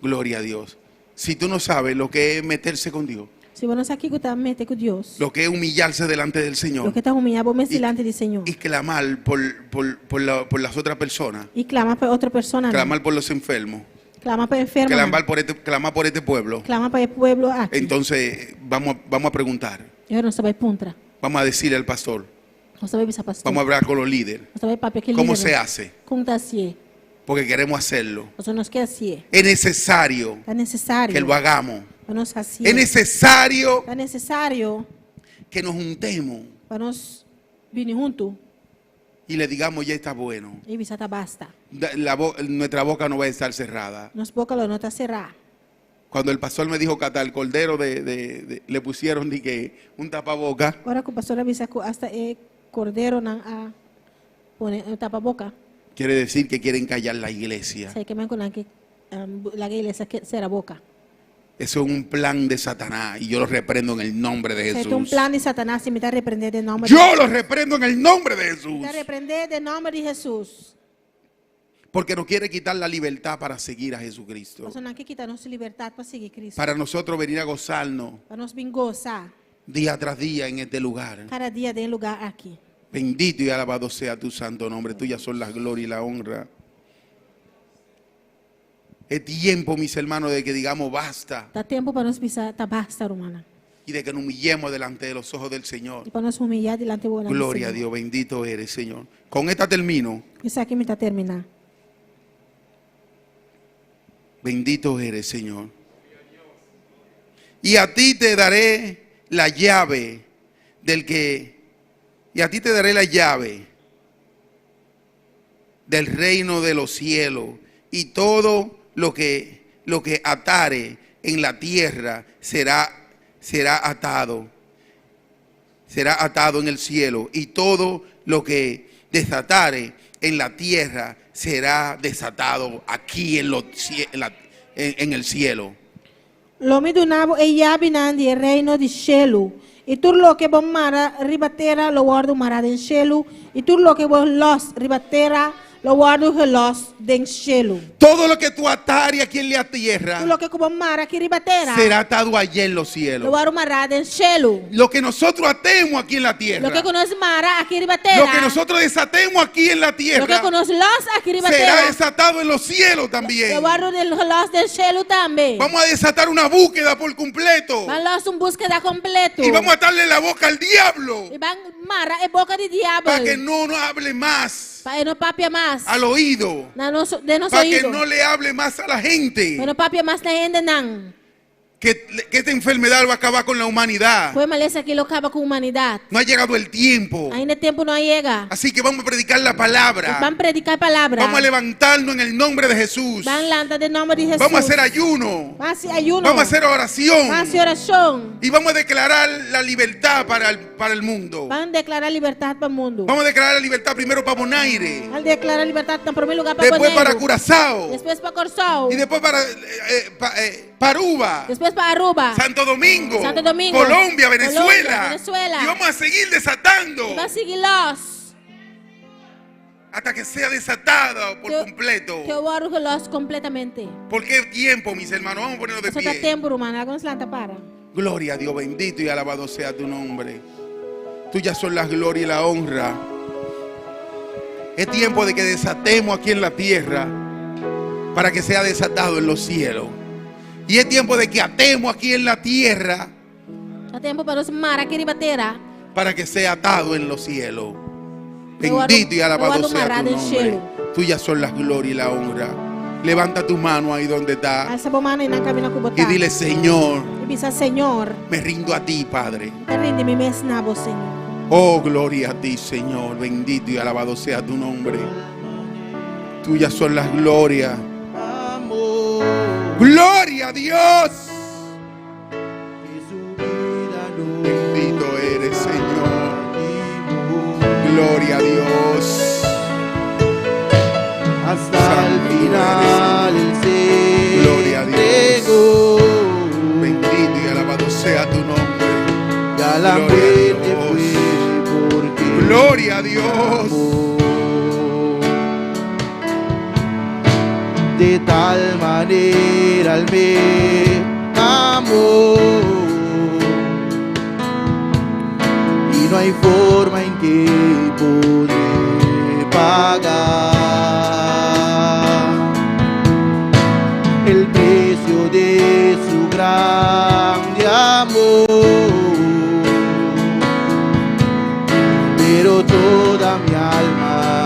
Gloria a Dios. Si tú no sabes lo que es meterse con Dios, Se você não sabe o que está metendo com Deus, lo que es humillarse delante del o Señor que está humilhado delante do Senhor, y clamar por las otras personas, e clama para outra pessoa, clamar por los enfermos, clama para o enfermo, clamar por este pueblo, clama para o povo aqui. entonces vamos a preguntar, Eu não sei puntra, vamos a decirle al pastor, não sei se pastor, vamos a hablar con los líderes, não sei papi aquele cómo se hace, como está assim, porque queremos hacerlo. você não quer assim, Es necesario é necessário que lo hagamos. para nós assim, Es necesario é necessário que nos juntemos para nós vir junto y le digamos, ya está bueno. e visita basta. Nuestra boca no va a estar cerrada. Nossa boca não está cerrada. Cuando el pastor me dijo que hasta el cordero le pusieron un tapaboca, Agora que o pastor avisa que hasta o cordeiro não a pone tapa boca, quiere decir que quieren callar la iglesia. sei que me con que la igreja será boca. Eso es un plan de Satanás y yo lo reprendo en el nombre de Sei um Jesús. plano de Satanás e me está repreender em nome Yo lo reprendo en el nombre de Jesús. Me está repreender em nome de Jesus. Porque nos quiere quitar la libertad para seguir a Jesucristo. Você não quer quitar nossa liberdade para seguir Cristo. Para nosotros venir a gozarnos Para nós vir gozar día tras día en este lugar. cada dia de lugar aqui. Bendito y alabado sea tu santo nombre. Tuyas son la gloria y la honra. Es tiempo, mis hermanos, de que digamos basta Dá tempo para nós pisar, tá basta, romana. y de que nos humillemos delante de los ojos del Señor. E para nós humilhar delante do Gloria a Dios, bendito eres, Señor. Con esta termino. Isso aqui me está terminar. Bendito eres, Señor. Y a ti te daré la llave y a ti te daré la llave del reino de los cielos, y todo lo que atare en la tierra será atado en el cielo, y todo lo que desatare en la tierra será desatado aquí en el cielo. L'uomo do nabo e abinandi il reino di cielo. E tu lo che bon mara ribatera lo guardo mara del cielo. E tu lo che bon los ribatera lo guardo los del cielo. Todo lo que tú atare aquí en la tierra Tu lo che bon mara che ribatera será atado allá en los lo cielos. guardo mara del cielo. Lo que nosotros atemos aquí en la tierra, Lo che conosce mara aquí ribatera. lo que nosotros desatemos aquí en la Lo che tierra, conosce los aquí será ribatera. desatado en los cielos también. Lo guardo los del cielo también. Vamos a desatar una búsqueda por completo Van los un búsqueda completo. y vamos a atarle la boca al diablo E van mara e boca di diablo. para que no nos hable más Para no papia más. al oído, De nos para que oído. no le hable más a la gente, Pero papia más na gente nan. que esta enfermedad va a acabar con la humanidad. Foi maleza que lo acaba com a humanidade. No ha llegado el tiempo, Ainda tempo não chega. así que vamos a predicar la palabra. Vamos predicar a palavra. Vamos a levantarnos en el nombre de Jesús. Vamos lançar de nome de Jesus. Vamos a hacer ayuno. Vamos fazer ayuno. Vamos a hacer oración. Vamos fazer oração. Y vamos a declarar la libertad para el mundo. Vamos declarar liberdade para o mundo. Vamos a declarar la libertad primero para Bonaire, Vamos declarar liberdade em primeiro lugar para después para Bonaire. Curazao Depois para Corsol. y después para Aruba, Depois para Aruba. Santo Domingo, Santo Domingo, Colombia, Venezuela. Colombia, Venezuela. Y vamos a seguir desatando Vamos seguir-los. hasta que sea desatada por completo. Que eu oro los completamente. ¿Por qué tiempo, mis hermanos? Vamos a ponernos de Só dá pie. tempo, romana. Vamos lançar para. Gloria a Dios, bendito y alabado sea tu nombre. Tuyas son las gloria y la honra. Es tiempo de que desatemos aquí en la tierra para que sea desatado en los cielos. Y es tiempo de que atemos aquí en la tierra Dá tempo para os mara que ribatera. para que sea atado en los cielos. Lo guardo- Bendito y alabado lo guardo sea tu amarrado en nombre. cielo. Tuyas son las gloria y la honra. Levanta tu mano ahí donde está Alça a mano e não caminha com botar. y dile: Señor, E bisa, Senhor, me rindo a ti, Padre. te rinde-me mesmo na voz, Senhor. Oh, gloria a ti, Señor. Bendito y alabado sea tu nombre. Tuyas son las glorias. Gloria a Dios. Bendito eres, Señor. Gloria a Dios. Hasta el final se Gloria a Dios. entregó. Bendito y alabado sea tu nombre. Ya la Gloria a muerte Dios. fue porque Gloria a Dios. amó. de tal manera Él me amó, y no hay forma en que podré pagar el precio de su grande amor. Pero toda mi alma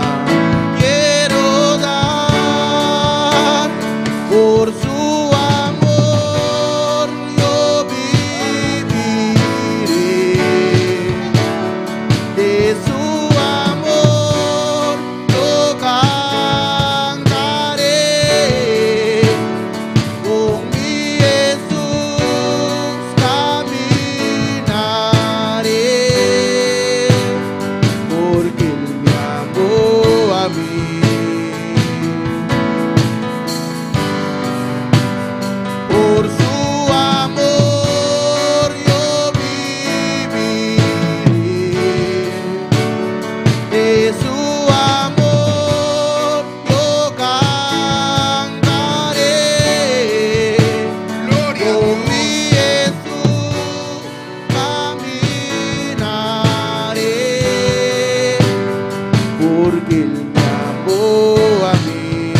quiero dar por su amor. Yo viviré de su amor, yo cantaré con mi Jesús, caminaré. Porque Él me amó a mí. Por su amor yo viviré, de su amor yo cantaré. Gloria a Con Dios. mi Jesús caminaré, porque Él me amó a mí.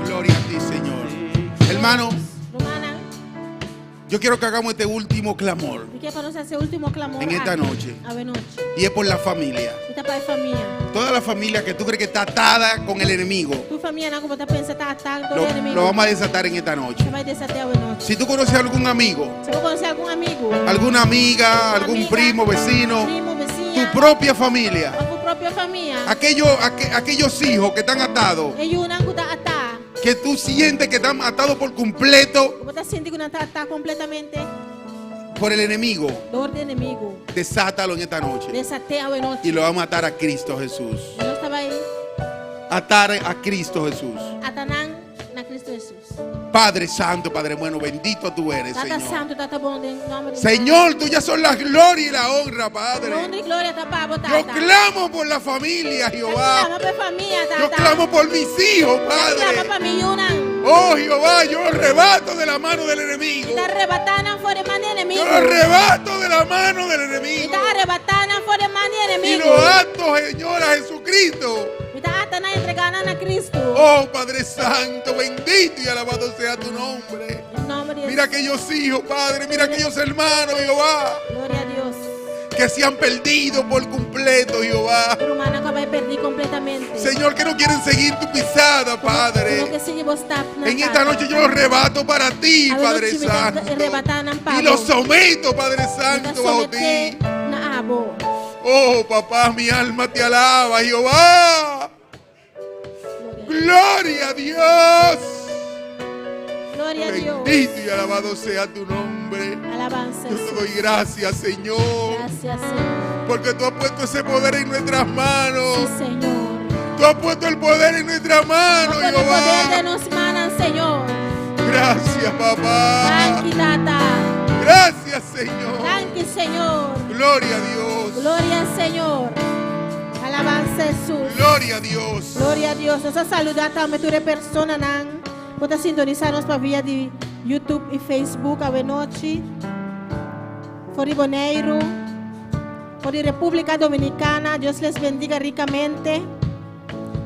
Gloria a ti, Señor. Hermano, Romana, yo quiero que hagamos este último clamor. vi que para nosotros ese último clamor En esta aquí, noche. a noche. Y es por la familia. Esta para familia. Toda la familia que tú crees que está atada con el enemigo, Tu familia no como está pensando está atacando lo, el enemigo. lo vamos a desatar en esta noche. Se va a desatar a noche. Si tú conoces a algún amigo, Se va a conocer algún amigo, alguna amiga, algún amiga, primo, vecino, primo, tu vecina, propia familia, o tu propia familia. aquellos hijos que están atados, Ellos una que está atada. que tú sientes que están atados por completo Como está sintiendo que una está atada completamente por el enemigo, door de enemigo. desátalo en esta noche. Desatea a noche. Y lo vamos a atar a Cristo Jesús. Yo estaba ahí. Atar a Cristo Jesús. Atanán na Cristo Jesús. Padre Santo, Padre bueno, bendito tú eres, Tata Señor. santo, tata bom, en nombre de Señor, tuya son la gloria y la honra, Honra Padre. y gloria a Pabo, Yo tata. clamo por la familia, Jehová. Clama por familia, tata. Yo clamo por mis hijos, Clama Padre. para mi yunan. Oh, Jehová, yo los arrebato de la mano del enemigo. Está arrebatando fuera de mano enemigo. Yo los arrebato de la mano del enemigo. Está arrebatando fuera de mano Y enemigo. lo ato, Señor, a Jesucristo. Está atando entregando a Cristo. Oh, Padre Santo, bendito y alabado sea tu nombre. En nombre de Mira aquellos hijos, Padre, mira aquellos hermanos, Jehová, Gloria a Dios. que se han perdido por completo, Jehová. Tu hermano acaba de perder completamente. Señor, que no quieren seguir tu pisada, Lo Padre. que sigue vos está En esta noche yo los rebato para ti, Padre Santo. Y los someto, Padre Santo, bajo ti. Na abo. Oh, papá, mi alma te alaba, Jehová. Gloria a Dios. Gloria a Dios. Bendito y alabado sea tu nombre. Alabanza. Yo te doy gracias, Señor, Gracias, Señor. porque tú has puesto ese poder en nuestras manos. Sí, Señor. Tú has puesto el poder en nuestras manos, Con el poder de Jehová. nos manos, Señor. Gracias, papá. Tranqui, tata. Gracias, Señor. Tranqui, Señor. Gloria a Dios. Gloria al Señor. Alabanza a Jesús. Gloria a Dios. Gloria a Dios. Nós saludar também toda persona nan. Pode sintonizar-nos para via de YouTube e Facebook a noite. Fora Boneiro. Fora República Dominicana. Deus les bendiga ricamente.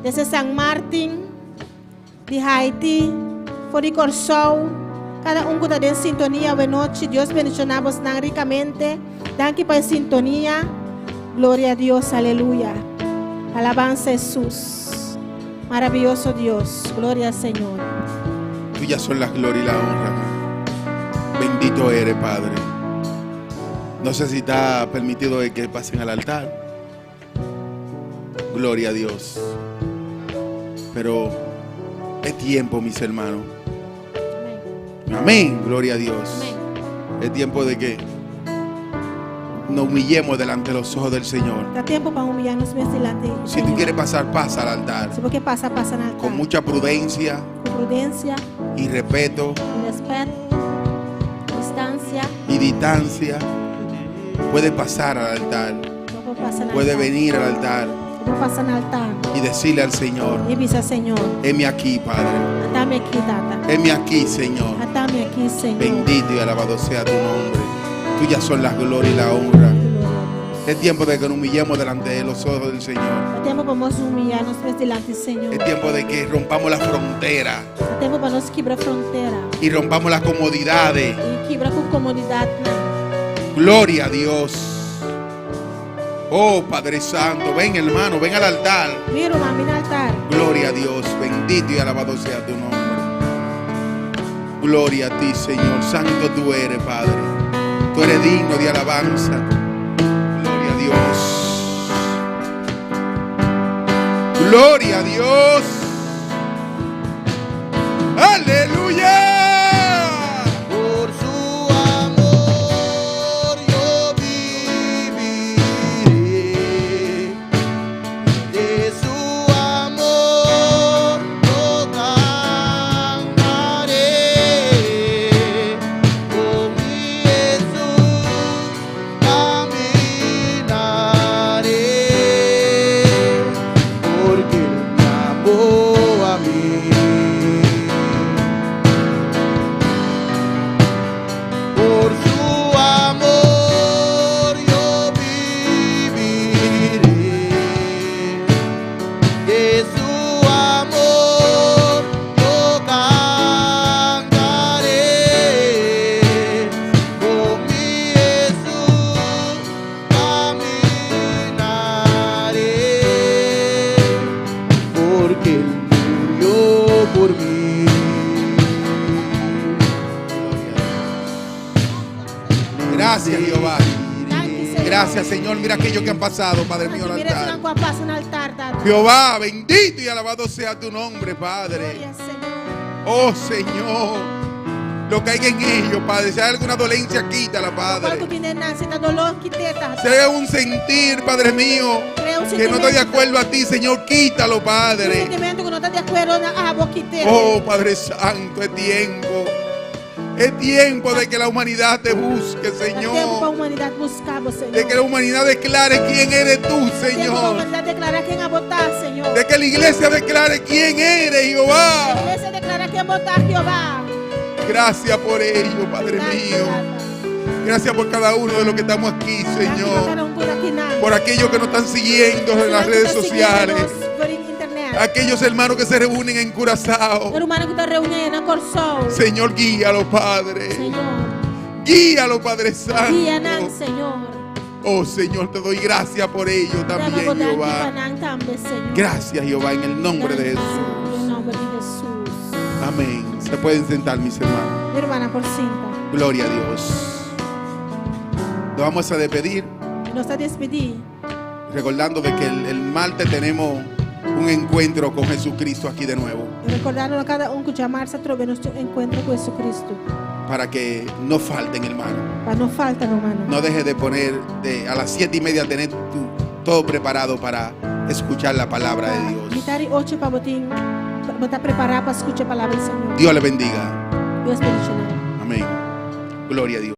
Desde San Martín. De Haiti. Fora Corsol. Cada um que está em sintonia a noite. Deus bendicionamos ricamente. Danke para a sintonia. Gloria a Dios, aleluya. Alabanza a Jesús. Maravilloso Dios. Gloria al Señor. Tuyas son la gloria y la honra. Bendito eres, Padre. No sé si está permitido que pasen al altar. Gloria a Dios. Pero es tiempo, mis hermanos. Amén. Amén. Gloria a Dios. Amén. Es tiempo de que nos humillemos delante de los ojos del Señor. Dá tempo para humilhar-nos mais delante do Si tú Senhor. quieres pasar, pasa al altar. Se você passa, passa na altar. Con mucha prudencia Com prudência, y respeto com respeito, distância. y distancia. Puede pasar al altar. Vamos passar na Puede altar. venir al altar. Vou passar no altar y decirle al Señor, e dizer, Senhor, heme aquí, Padre. atame aqui, Tata. Heme aquí, Señor. Atame aqui, Senhor. Bendito y alabado sea tu nombre. Tuyas son las glorias y la honra. Es tiempo de que nos humillemos delante de los ojos del Señor. É tempo para nós humilhar-nos delante do Senhor. Es tiempo de que rompamos la frontera É tempo para nós quebrar fronteira y rompamos las comodidades. e quebrar com comodidade. Gloria a Dios. Oh Padre Santo, ven hermano, ven al altar. Mira, irmã, vem no altar. Gloria a Dios, bendito y alabado sea tu nombre. Gloria a ti, Señor. Santo tú eres, Padre. Tú eres digno de alabanza. Gloria a Dios. Gloria a Dios. Aleluya. Por su amor yo viviré, de su amor yo cantaré, con mi Jesús caminaré, porque Él me amó a mí. Por su amor yo viviré, de su amor yo cantaré, con mi Jesús caminaré, porque Él murió por mí. Gracias, Jehová. Danke, Senhor. Gracias, Señor. Mira aquellos que han pasado, Padre mío, al Mira esse altar. não passa no altar, Tata. Jehová, bendito y alabado sea tu nombre, Padre. Glória, Senhor. Oh, Señor. Lo que hay en ellos, Padre. Si hay alguna dolencia, quítala, Padre. Qual que tem na cita dolor que tem, Tata. Si hay un sentir, Padre mío, que no estoy de acuerdo a ti, Señor, quítalo, Um Padre. sentimento que não está de acordo na água que tem. Oh, Padre Santo, es tiempo. Es tiempo de que la humanidad te busque, É tempo para a Señor. humanidade buscar você, Senhor. De que la humanidad declare quién eres tú, Tempo para a Señor. humanidade declarar quem a botar, Senhor. De que la iglesia declare quién eres, A Jehová. igreja declara quem botar, Jeová. Gracias por ello, Padre mío. Gracias por cada uno de los que estamos aquí, Señor. Por aquellos que nos están siguiendo en las redes sociales. Por internet. Aquellos hermanos que se reúnen en Curazao. Hermano que está reunido na Corsol. Señor, guíalo, Padre. Senhor. Guíalo, Padre Santo. Guia nan, Senhor. Oh, Señor, te doy gracias por ello también, Deva botar Jehová. Kipanang também, Senhor. Gracias, Jehová, en el nombre de Em Jesús. nome de Jesus. Amén. Se pueden sentar, mis hermanos. Minha irmã, por cinta. Gloria a Dios. Nos vamos a despedir Nós está despedir. recordando de que el martes tenemos un encuentro con Jesucristo aquí de nuevo. Recordando a cada que chamar se trove nosso encontro com Jesus Cristo. Para que no falten, hermano. Para não faltar, hermano. No dejes de poner a las 7:30 tener todo preparado para escuchar la palabra de Dios. Mitari 8 para botar preparado para escutar a palavra do Senhor. Dios le bendiga. Deus bendiga. Amén. Gloria a Dios.